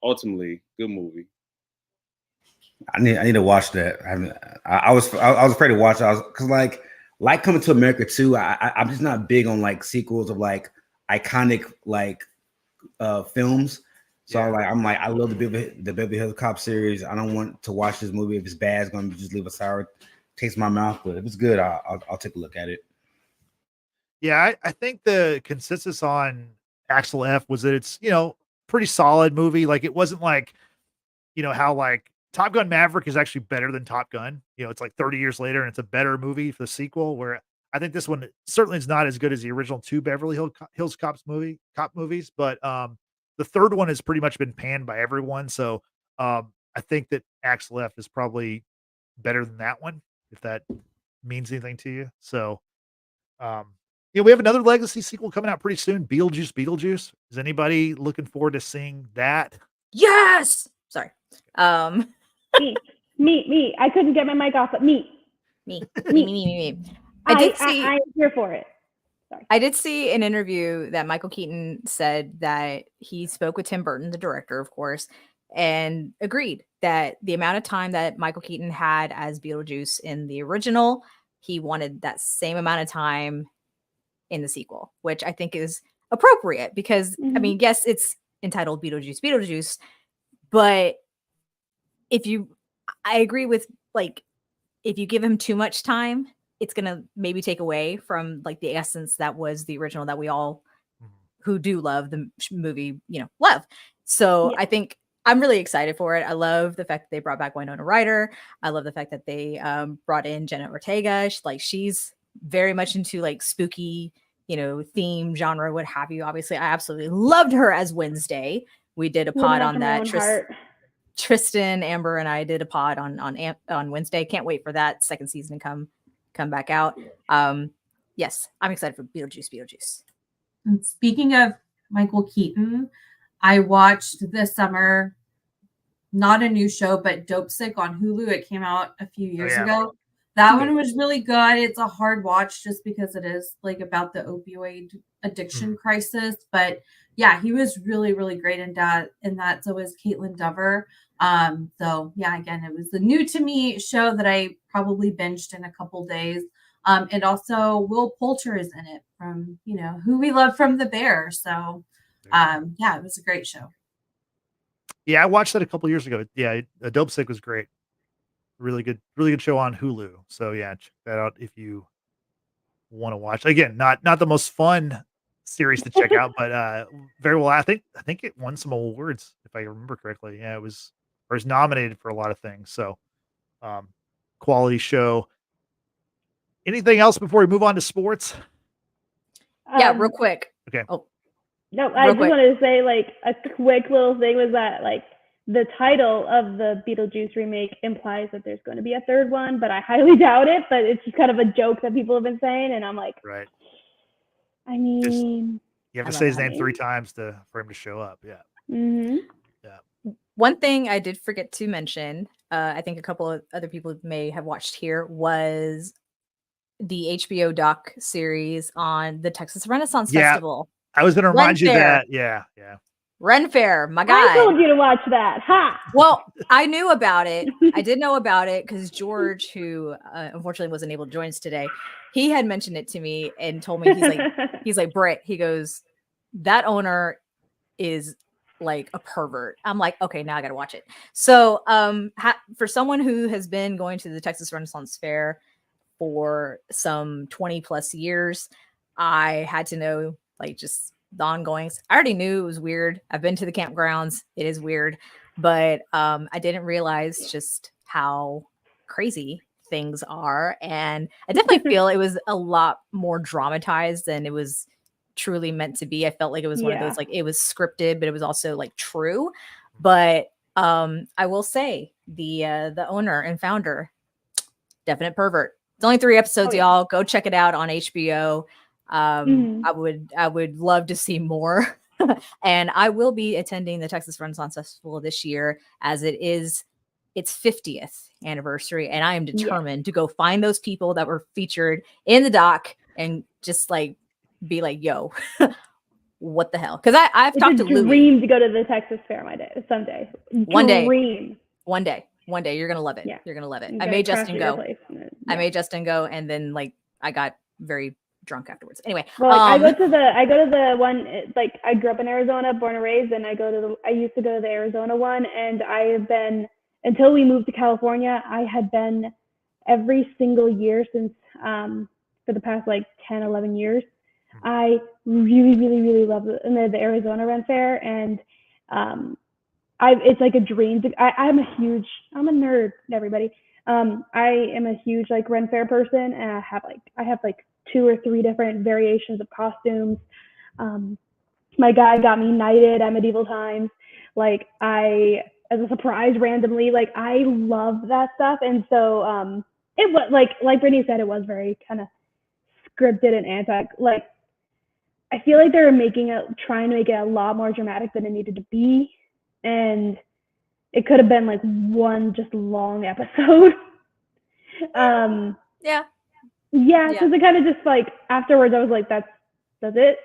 ultimately, good movie. I need to watch that. I was afraid to watch it. Because like Coming to America 2, I'm just not big on like sequels of like iconic like films. So I'm like I love the Beverly Hills Cop series. I don't want to watch this movie if it's bad. It's gonna just leave a sour taste in my mouth. But if it's good, I'll take a look at it. Yeah, I think the consensus on Axel F was that it's, pretty solid movie. Like it wasn't like, how like Top Gun Maverick is actually better than Top Gun. It's like 30 years later and it's a better movie for the sequel, where I think this one certainly is not as good as the original two Beverly Hills cop movies. But the third one has pretty much been panned by everyone. So I think that Axel F is probably better than that one, if that means anything to you. So, we have another Legacy sequel coming out pretty soon. Beetlejuice. Is anybody looking forward to seeing that? Yes. Sorry. Me. I couldn't get my mic off, but me. I'm here for it. Sorry. I did see an interview that Michael Keaton said that he spoke with Tim Burton, the director, of course, and agreed that the amount of time that Michael Keaton had as Beetlejuice in the original, he wanted that same amount of time in the sequel, which I think is appropriate because, I mean, yes, it's entitled Beetlejuice, but I agree with like, if you give him too much time, it's going to maybe take away from like the essence that was the original that we all who do love the movie, love. So I think I'm really excited for it. I love the fact that they brought back Winona Ryder. I love the fact that they brought in Jenna Ortega. She's very much into like spooky, theme genre, what have you. Obviously, I absolutely loved her as Wednesday. We did a pod on that. Tristan, Amber, and I did a pod on Wednesday. Can't wait for that second season to come back out. Yes, I'm excited for Beetlejuice. And speaking of Michael Keaton, I watched this summer, not a new show, but Dope Sick on Hulu. It came out a few years ago. That one was really good. It's a hard watch just because it is like about the opioid addiction crisis. But yeah, he was really, really great in that. So was Caitlin Dever. So yeah, again, it was the new to me show that I probably binged in a couple days. And also Will Poulter is in it from, who we love from The Bear. So yeah, it was a great show. Yeah, I watched that a couple years ago. Yeah, Dope Sick was great. Really good show on Hulu. So yeah, check that out if you want to watch. Again, not the most fun series to check out, but very well. I think it won some awards if I remember correctly. Yeah, it was nominated for a lot of things. So quality show. Anything else before we move on to sports? Yeah, real quick. Okay. Oh. No, I just wanted to say like a quick little thing was that like the title of the Beetlejuice remake implies that there's going to be a third one, but I highly doubt it. But it's just kind of a joke that people have been saying, and I'm like, Right. I mean, You have I to love say his that. name 3 times for him to show up. Yeah. mhm. One thing I did forget to mention, I think a couple of other people may have watched here, was the HBO doc series on the Texas Renaissance Yeah. Festival. I was going to Ren remind you Fair. that. Yeah. Yeah. Ren Fair, my I guy. told you to watch that. Ha! Well, I knew about it. I did know about it because George, who unfortunately wasn't able to join us today, he had mentioned it to me and told me, he's like, Britt, he goes, that owner is like a pervert. I'm like, okay, now I got to watch it. So for someone who has been going to the Texas Renaissance Fair for some 20 plus years, I had to know like just the ongoings. I already knew it was weird. I've been to the campgrounds. It is weird, but I didn't realize just how crazy things are. And I definitely feel it was a lot more dramatized than it was truly meant to be. I felt like it was one of Yeah. those, like it was scripted, but it was also like true. But I will say the owner and founder, definite pervert. It's only 3 episodes, Oh, yeah. y'all. Go check it out on HBO. Mhm. I would love to see more. And I will be attending the Texas Renaissance Festival this year as it is its 50th anniversary. And I am Yeah. determined to go find those people that were featured in the doc and just like be like, yo, what the hell? Because I've It's talked a to Louis. dream to go to the Texas Fair someday. One day. Dream. One day, you're gonna love it. Yeah. You're gonna love it. You I gotta made crash Justin at your go. place. I Yeah. made Justin go, and then like I got very drunk afterwards. Anyway, Well, like, I go to the one, like I grew up in Arizona, born and raised, and I used to go to the Arizona one, and I have been, until we moved to California, I had been every single year since for the past like 10, 11 years. I really, really, really love the Arizona Ren Fair, and it's like a dream. I'm a nerd, everybody. I am a huge like Ren Fair person, and I have like 2 or 3 different variations of costumes. My guy got me knighted at Medieval Times. Like as a surprise randomly, like I love that stuff. And so it was like Brittany said, it was very kind of scripted and like I feel like they were trying to make it a lot more dramatic than it needed to be. And it could have been like one just long episode. yeah, because it kind of just like afterwards I was like, that's it.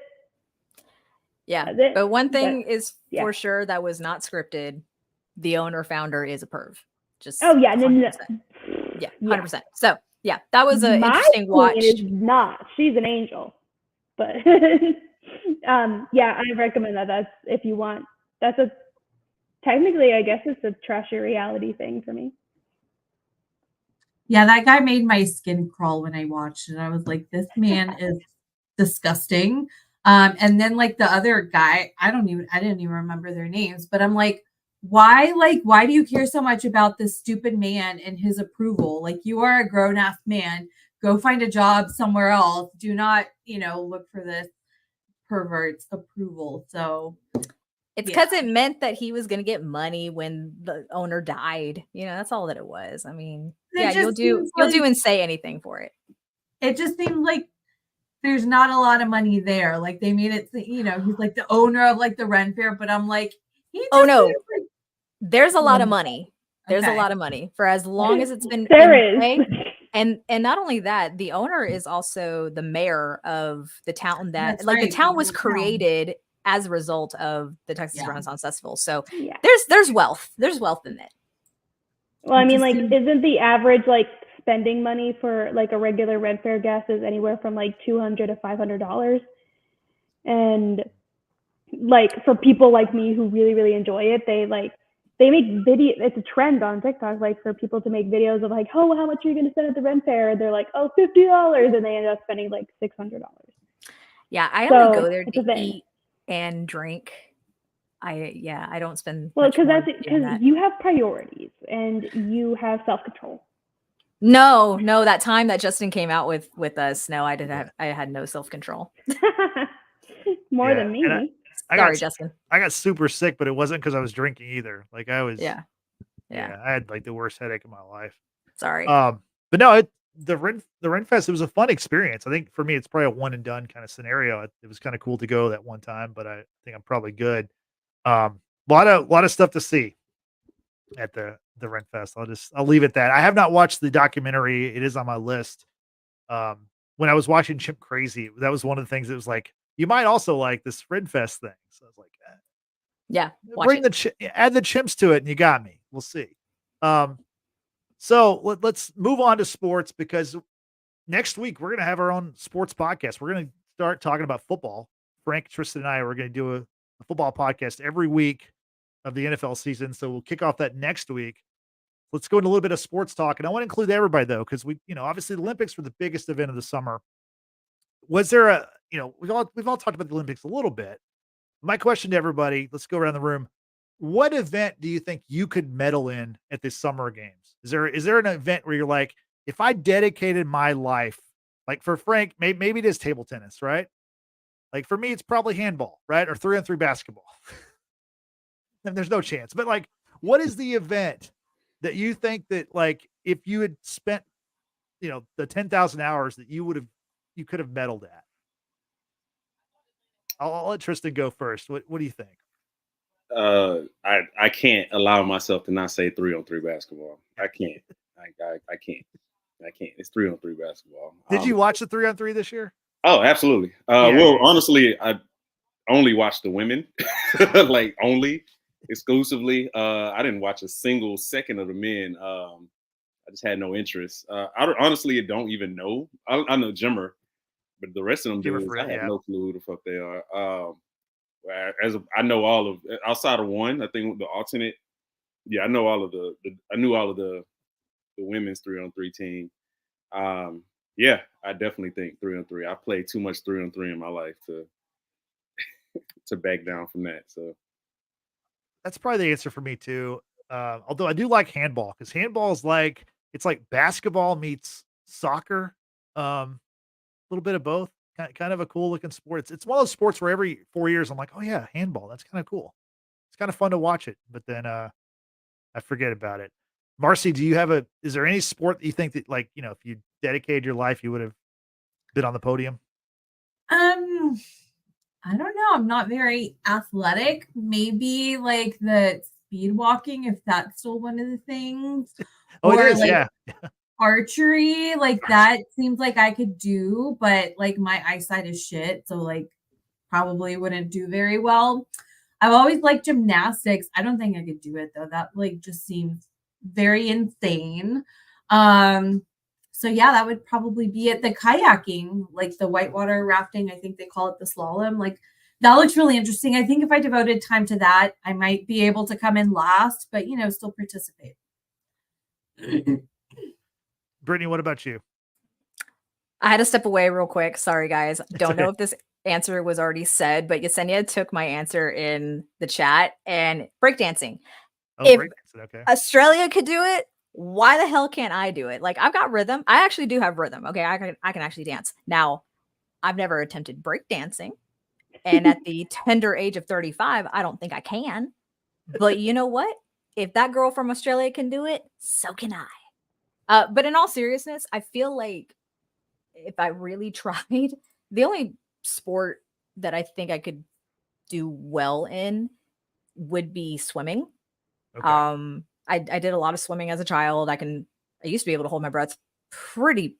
yeah. That's it. But one thing is yeah. for sure that was not scripted. The owner founder is a perv. Just Oh yeah, no. 100%. Yeah, 100%. So yeah, that was an My interesting watch. queen is not. She's an angel. But yeah, I recommend that. That's if you want. That's technically, I guess it's a trashy reality thing for me. Yeah, that guy made my skin crawl when I watched it. I was like, this man is disgusting. And then like the other guy, I didn't even remember their names, but I'm like, why do you care so much about this stupid man and his approval? Like, you are a grown-ass man. Go find a job somewhere else. Do not, look for this pervert's approval. So It's because it meant that he was going to get money when the owner died. That's all that it was. I mean, you'll do and say anything for it. It just seemed like there's not a lot of money there. Like they made it, he's like the owner of like the Ren Fair, but I'm like, there's a lot of money. There's a lot of money for as long as it's been. There is. Play. And not only that, the owner is also the mayor of the town the town was created as a result of the Texas Renaissance Festival. So there's wealth. There's wealth in it. Well, I mean, like, isn't the average like spending money for like a regular Ren Fair guest is anywhere from like $200 to $500, and like for people like me who really, really enjoy it, they make video. It's a trend on TikTok, like for people to make videos of like, oh, how much are you going to spend at the Ren Fair? And they're like, oh, $50, and they end up spending like $600. Yeah, I only go there to eat and drink. I don't spend. Well, because you have priorities and you have self-control. No, that time that Justin came out with us, no, I had no self-control. More than me. I Sorry, got Justin. I got super sick, but it wasn't because I was drinking either. Like I was, Yeah. Yeah. I had like the worst headache of my life. Sorry. But no, the Renfest, it was a fun experience. I think for me, it's probably a one and done kind of scenario. It was kind of cool to go that one time, but I think I'm probably good. Lot of stuff to see at the Renfest. I'll leave it at that. I have not watched the documentary. It is on my list. When I was watching Chimp Crazy, that was one of the things that was like, you might also like this Renfest thing. So I was like, Yeah. Watch bring it. add the chimps to it, and you got me. We'll see. So let's move on to sports because next week we're gonna have our own sports podcast. We're gonna start talking about football. Frank, Tristan, and I are gonna do a football podcast every week of the NFL season. So we'll kick off that next week. Let's go into a little bit of sports talk, and I want to include everybody though, because obviously the Olympics were the biggest event of the summer. Was there we've all talked about the Olympics a little bit. My question to everybody, let's go around the room. What event do you think you could medal in at the summer games? Is there an event where you're like, if I dedicated my life, like for Frank, maybe it is table tennis, right? Like for me, it's probably handball, right? Or 3-on-3 basketball. And there's no chance. But like, what is the event that you think that like if you had spent, the 10,000 hours that you could have medaled at? I'll let Tristan go first. What do you think? I can't allow myself to not say 3-on-3 basketball. I can't. I can't. I can't. It's 3-on-3 basketball. Did you watch the 3-on-3 this year? Oh, absolutely. Well, honestly, I only watched the women, like only exclusively. I didn't watch a single second of the men. I just had no interest. Honestly don't even know. I know Jimmer, but the rest of them Jimmer dudes, Fred, I have yeah. no clue who the fuck they are. I know all of outside of one, I think the alternate. Yeah, I know all of I knew all of the women's 3-on-3 team. Yeah, I definitely think 3-on-3. I played too much 3-on-3 in my life to back down from that. So That's probably the answer for me too. Although I do like handball because handball is like it's like basketball meets soccer. A little bit of both. Kind of a cool looking sport. It's one of those sports where every 4 years I'm like, oh yeah, handball. That's kind of cool. It's kind of fun to watch it, but then I forget about it. Marcy, is there any sport that you think that like, if you dedicated your life, you would have been on the podium? I don't know. I'm not very athletic. Maybe like the speed walking, if that's still one of the things. Oh, Or it is, like yeah. archery, like that seems like I could do, but like my eyesight is shit, so like probably wouldn't do very well. I've always liked gymnastics. I don't think I could do it though. That like just seems very insane. So yeah, that would probably be it. The kayaking, like the whitewater rafting, I think they call it the slalom. Like that looks really interesting. I think if I devoted time to that, I might be able to come in last, but still participate. Brittany, what about you? I had to step away real quick. Sorry, guys. Don't know okay. if this answer was already said, but Yesenia took my answer in the chat and breakdancing. Oh, If breakdancing, okay. Australia could do it, why the hell can't I do it? Like I've got rhythm. I actually do have rhythm. Okay. I can actually dance. Now, I've never attempted breakdancing. And at the tender age of 35, I don't think I can. But you know what? If that girl from Australia can do it, so can I. But in all seriousness, I feel like if I really tried, the only sport that I think I could do well in would be swimming. Okay. I did a lot of swimming as a child. I used to be able to hold my breath pretty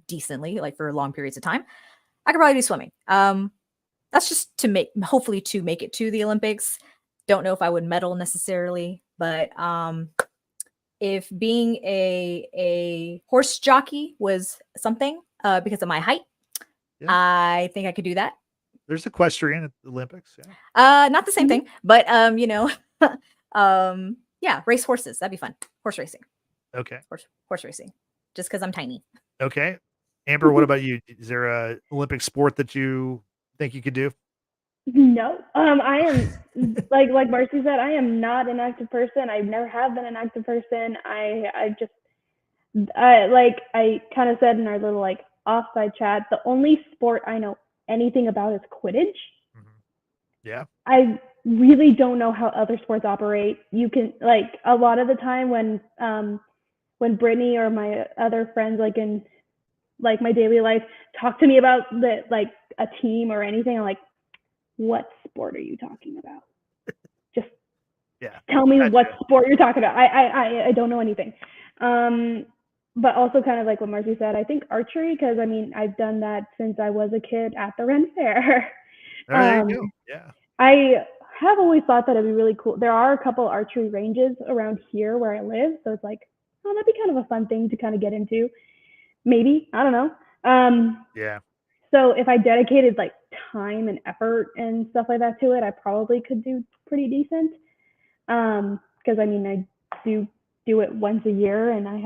decently, like for long periods of time. I could probably do swimming. That's just hopefully to make it to the Olympics. Don't know if I would medal necessarily, but if being a horse jockey was something because of my height, Yeah. I think I could do that. There's equestrian at the Olympics. Yeah. Not the same thing, but yeah, race horses. That'd be fun. Horse racing. Okay. Horse racing. Just because I'm tiny. Okay. Amber, what about you? Is there a Olympic sport that you think you could do? No, I am like Marcy said, I am not an active person. I never have been an active person. I kind of said in our little like offside chat, the only sport I know anything about is Quidditch. Yeah. I really don't know how other sports operate. You can like a lot of the time when Brittany or my other friends like in like my daily life talk to me about the like a team or anything, I'm like, what sport are you talking about? Just Yeah. tell me Gotcha. what sport you're talking about. I don't know anything. But also kind of like what Marcy said, I think archery, because I mean I've done that since I was a kid at the Ren Fair. There you go. Yeah. I have always thought that it'd be really cool. There are a couple archery ranges around here where I live, so it's like, oh, that'd be kind of a fun thing to kind of get into. Maybe, I don't know. Yeah. So if I dedicated like time and effort and stuff like that to it, I probably could do pretty decent. Because I mean, I do it once a year, and I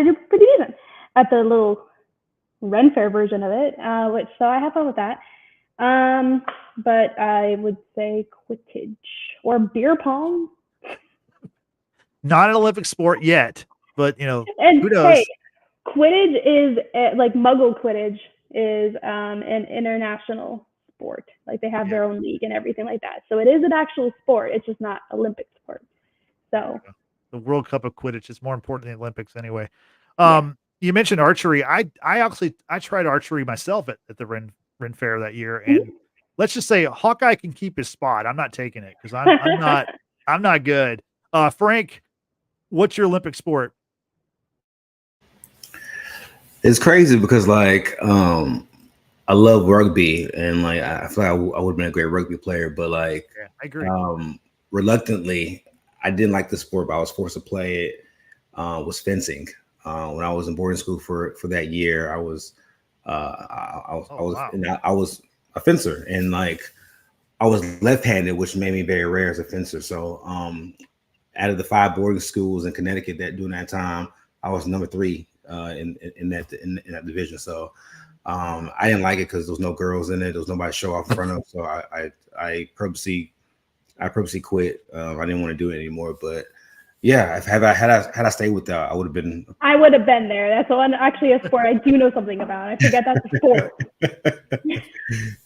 do pretty decent at the little Ren Fair version of it. Which so I have fun with that. But I would say Quidditch or beer pong. Not an Olympic sport yet, but And who knows? hey, Quidditch is like Muggle Quidditch is an international sport. Like they have their own league and everything like that. So it is an actual sport. It's just not Olympic sport. So The World Cup of Quidditch is more important than the Olympics anyway. Yeah. You mentioned archery. I tried archery myself at the Ren Fair that year, and let's just say Hawkeye can keep his spot. I'm not taking it because I'm not good. Frank, what's your Olympic sport? It's crazy because like I love rugby, and like I feel like I would have been a great rugby player, but like Yeah, I agree. Reluctantly, I didn't like the sport, but I was forced to play it. Was fencing. When I was in boarding school for that year, I was a fencer, and like I was left-handed, which made me very rare as a fencer. So out of the 5 boarding schools in Connecticut that during that time, I was number 3 in that division. So I didn't like it because there was no girls in it. There was nobody to show off in front of. So I purposely quit. I didn't want to do it anymore. But yeah, had I stayed with that, I would have been. I would have been there. That's actually a sport I do know something about. I forget that's a sport.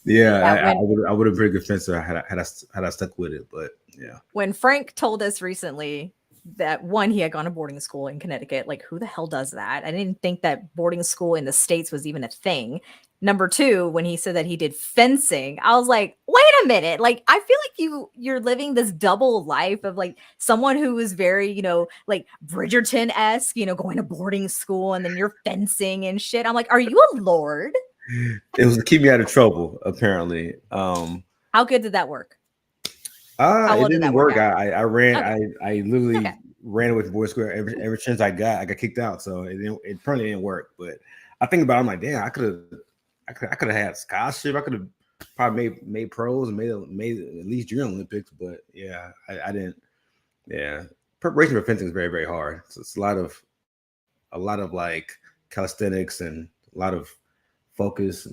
Yeah, I would have been a good fencer had I stuck with it. But yeah. When Frank told us recently that he had gone to boarding school in Connecticut, like who the hell does that? I didn't think that boarding school in the States was even a thing. Number 2, when he said that he did fencing, I was like, wait a minute. Like, I feel like you're living this double life of like someone who is very, like Bridgerton-esque, going to boarding school, and then you're fencing and shit. I'm like, are you a lord? It was to keep me out of trouble, apparently. How good did that work? It didn't work. I ran. Okay. I literally ran with boy school ever since I got kicked out. So it probably didn't work. But I think about it, I'm like, damn, I could have had scholarship. I could have probably made pros and made at least junior Olympics. But yeah, I didn't. Yeah, preparation for fencing is very, very hard. So it's a lot of like calisthenics and a lot of focus.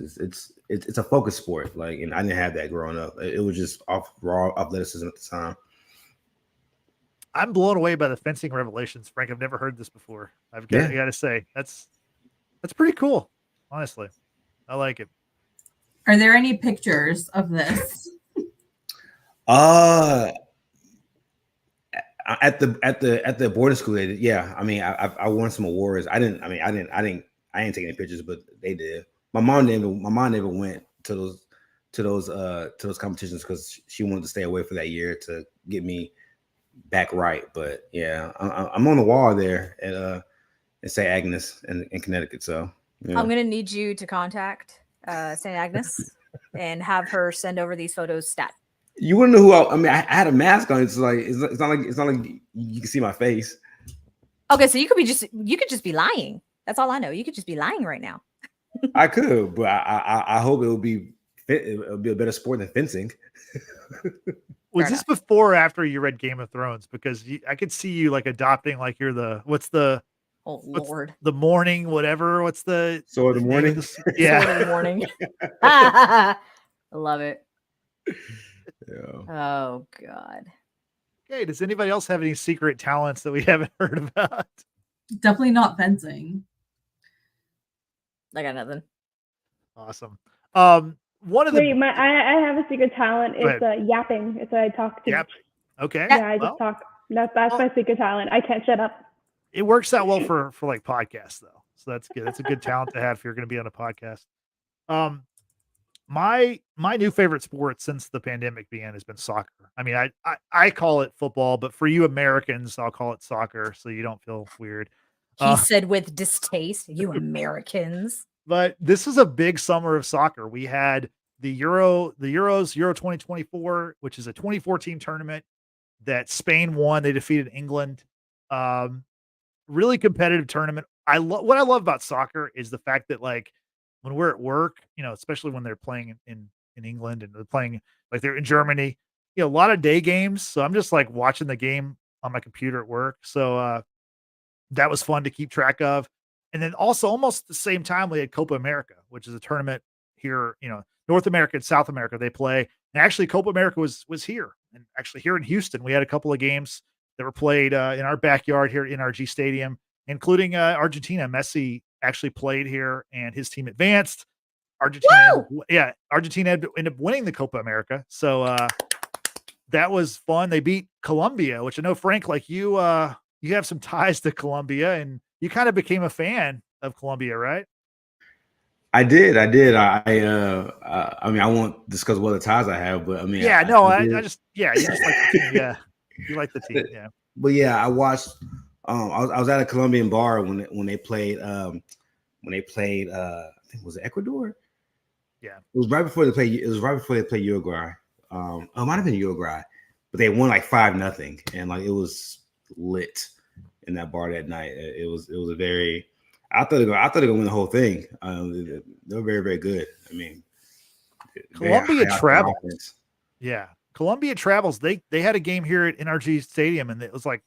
It's a focus sport. Like, and I didn't have that growing up. It was just off raw athleticism at the time. I'm blown away by the fencing revelations, Frank. I've never heard this before. I got to say that's pretty cool. Honestly, I like it. Are there any pictures of this? At the boarding school, yeah. I mean, I won some awards. I didn't take any pictures, but they did. My mom never went to those competitions because she wanted to stay away for that year to get me back right. But yeah, I'm on the wall there at St. Agnes in Connecticut. So yeah. I'm gonna need you to contact St. Agnes and have her send over these photos stat. You wouldn't know who I mean. I had a mask on. It's like it's not like you can see my face. Okay, so you could just be lying. That's all I know. You could just be lying right now. I could, but I hope it'll be a better sport than fencing. Was this before or after you read Game of Thrones? Because I could see you like adopting like you're the Lord, the morning whatever. What's the Sword of the Morning? Yeah, Sword of the Morning. I love it. Yeah. Oh God. Okay. Does anybody else have any secret talents that we haven't heard about? Definitely not fencing. I got nothing. Awesome. one of the Wait, I have a secret talent. Go It's yapping. It's I talk to. Yep. Okay. Yeah, I well, just talk. That's well- my secret talent. I can't shut up. it works out well for like podcasts though. So that's good. That's a good talent to have if you're going to be on a podcast. My new favorite sport since the pandemic began has been soccer. I mean, I call it football, but for you Americans, I'll call it soccer so you don't feel weird. He said with distaste, "You Americans." But this is a big summer of soccer. We had the Euros, Euro 2024, which is a 24-team tournament that Spain won. They defeated England. Really competitive tournament. What I love about soccer is the fact that like when we're at work, especially when they're playing in England and they're playing like they're in Germany, a lot of day games. So I'm just like watching the game on my computer at work. So that was fun to keep track of. And then also almost the same time we had Copa America, which is a tournament here, North America and South America they play. And actually Copa America was here. And actually here in Houston, we had a couple of games that were played in our backyard here at NRG Stadium, including Argentina. Messi actually played here and his team advanced. Argentina ended up winning the Copa America. So that was fun. They beat Colombia, which I know, Frank, like you have some ties to Colombia and you kind of became a fan of Colombia, right? I did. I mean, I won't discuss what the ties I have, but I mean, I just you just like the team. Yeah. You like the team. Yeah. But yeah, I watched, I was at a Colombian bar when they played, I think was it Ecuador? Yeah. It was right before they played Uruguay. It might have been Uruguay, but they won like 5-0, and like it was lit in that bar that night. It was a very. I thought they were gonna win the whole thing. They were very, very good. I mean, Colombia travels. Yeah, Colombia travels. They had a game here at NRG Stadium, and it was like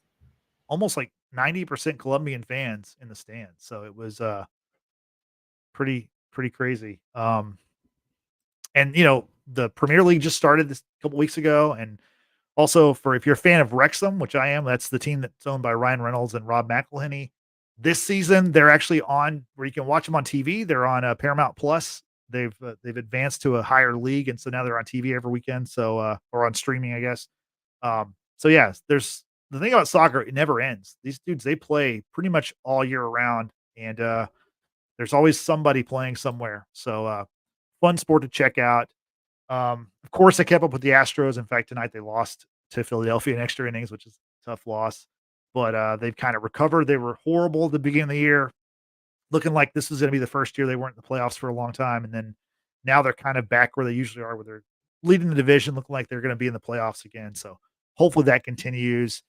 almost like 90% Colombian fans in the stands. So it was pretty crazy. And the Premier League just started this a couple weeks ago, and also if you're a fan of Wrexham, which I am, that's the team that's owned by Ryan Reynolds and Rob McElhenney. This season, they're actually on where you can watch them on TV. They're on Paramount Plus. They've advanced to a higher league, and so now they're on TV every weekend. So or on streaming, I guess. So yeah, there's the thing about soccer; it never ends. These dudes they play pretty much all year round, and there's always somebody playing somewhere. So fun sport to check out. Of course, I kept up with the Astros. In fact, tonight they lost to Philadelphia in extra innings, which is a tough loss. But they've kind of recovered. They were horrible at the beginning of the year, looking like this was going to be the first year they weren't in the playoffs for a long time. And then now they're kind of back where they usually are, where they're leading the division, looking like they're going to be in the playoffs again. So hopefully that continues.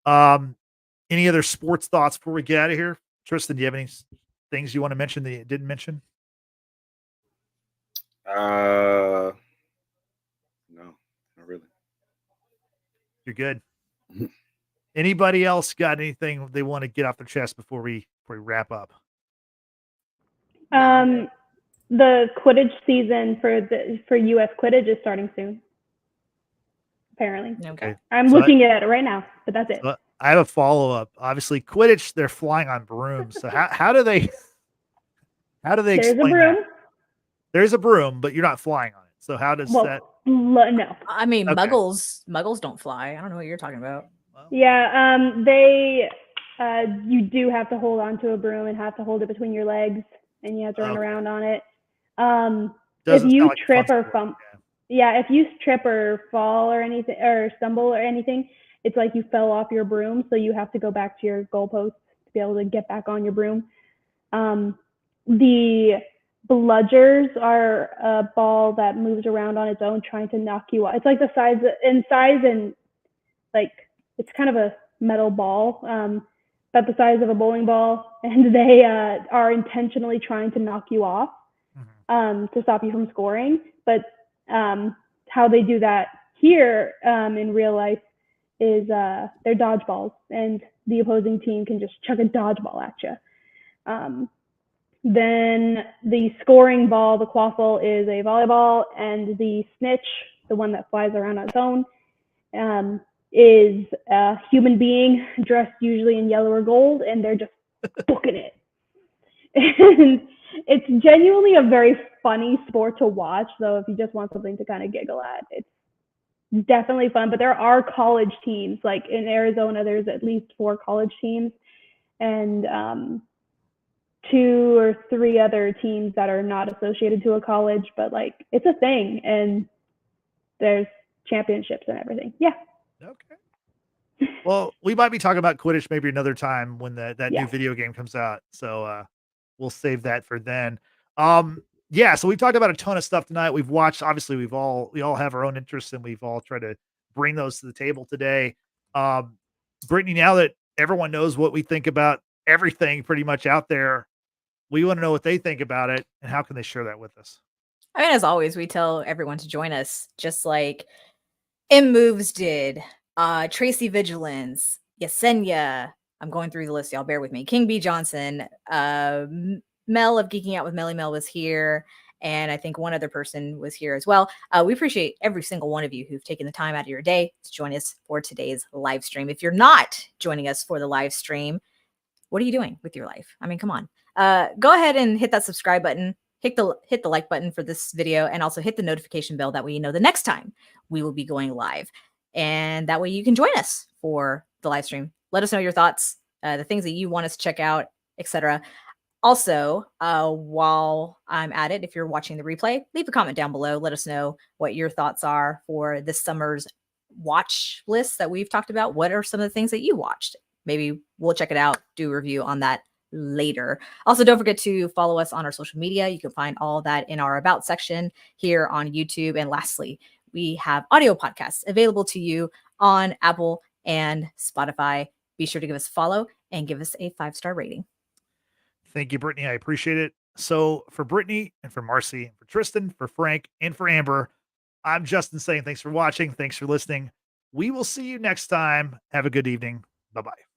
Any other sports thoughts before we get out of here? Tristan, do you have any things you want to mention that you didn't mention? No, not really. You're good. Anybody else got anything they want to get off their chest before we wrap up? The Quidditch season for U.S. Quidditch is starting soon. Apparently. Okay. I'm looking at it right now, but that's it. I have a follow-up. Obviously, Quidditch, they're flying on brooms. So how do they explain that? There's a broom, but you're not flying on it. So how does that? No. I mean, Okay. muggles don't fly. I don't know what you're talking about. Yeah, you do have to hold on to a broom and have to hold it between your legs, and you have to run around on it. If you trip or fumble, if you trip or fall or anything, or stumble or anything, it's like you fell off your broom, so you have to go back to your goalpost to be able to get back on your broom. The bludgers are a ball that moves around on its own, trying to knock you off. It's like the size and like it's kind of a metal ball, about the size of a bowling ball, and they are intentionally trying to knock you off to stop you from scoring. But how they do that here in real life is they're dodgeballs, and the opposing team can just chuck a dodgeball at you. Then the scoring ball, the quaffle, is a volleyball, and the snitch, the one that flies around on its own, is a human being dressed usually in yellow or gold, and they're just booking it. And it's genuinely a very funny sport to watch. So if you just want something to kind of giggle at, it's definitely fun. But there are college teams. Like in Arizona, there's at least 4 college teams, and 2 or 3 other teams that are not associated to a college, but like it's a thing, and there's championships and everything. Yeah. Okay. Well, we might be talking about Quidditch maybe another time when that Yeah. new video game comes out. So we'll save that for then. Yeah, so we talked about a ton of stuff tonight. We've watched, obviously, we all have our own interests, and we've all tried to bring those to the table today. Brittany, now that everyone knows what we think about everything pretty much out there, we want to know what they think about it, and how can they share that with us? I mean, as always, we tell everyone to join us, just like M Moves did, Tracy Vigilance, Yesenia. I'm going through the list, y'all. Bear with me. King B. Johnson, Mel of Geeking Out with Melly Mel was here, and I think one other person was here as well. We appreciate every single one of you who've taken the time out of your day to join us for today's live stream. If you're not joining us for the live stream, what are you doing with your life? I mean, come on. Go ahead and hit that subscribe button. Hit the like button for this video, and also hit the notification bell. That way you know the next time we will be going live. And that way you can join us for the live stream. Let us know your thoughts, the things that you want us to check out, etc. Also, while I'm at it, if you're watching the replay, leave a comment down below. Let us know what your thoughts are for this summer's watch list that we've talked about. What are some of the things that you watched? Maybe we'll check it out, do a review on that later. Also, don't forget to follow us on our social media. You can find all that in our About section here on YouTube. And lastly, we have audio podcasts available to you on Apple and Spotify. Be sure to give us a follow and give us a 5-star rating. Thank you, Brittany. I appreciate it. So for Brittany and for Marcy, for Tristan, for Frank, and for Amber, I'm Justin saying thanks for watching. Thanks for listening. We will see you next time. Have a good evening. Bye-bye.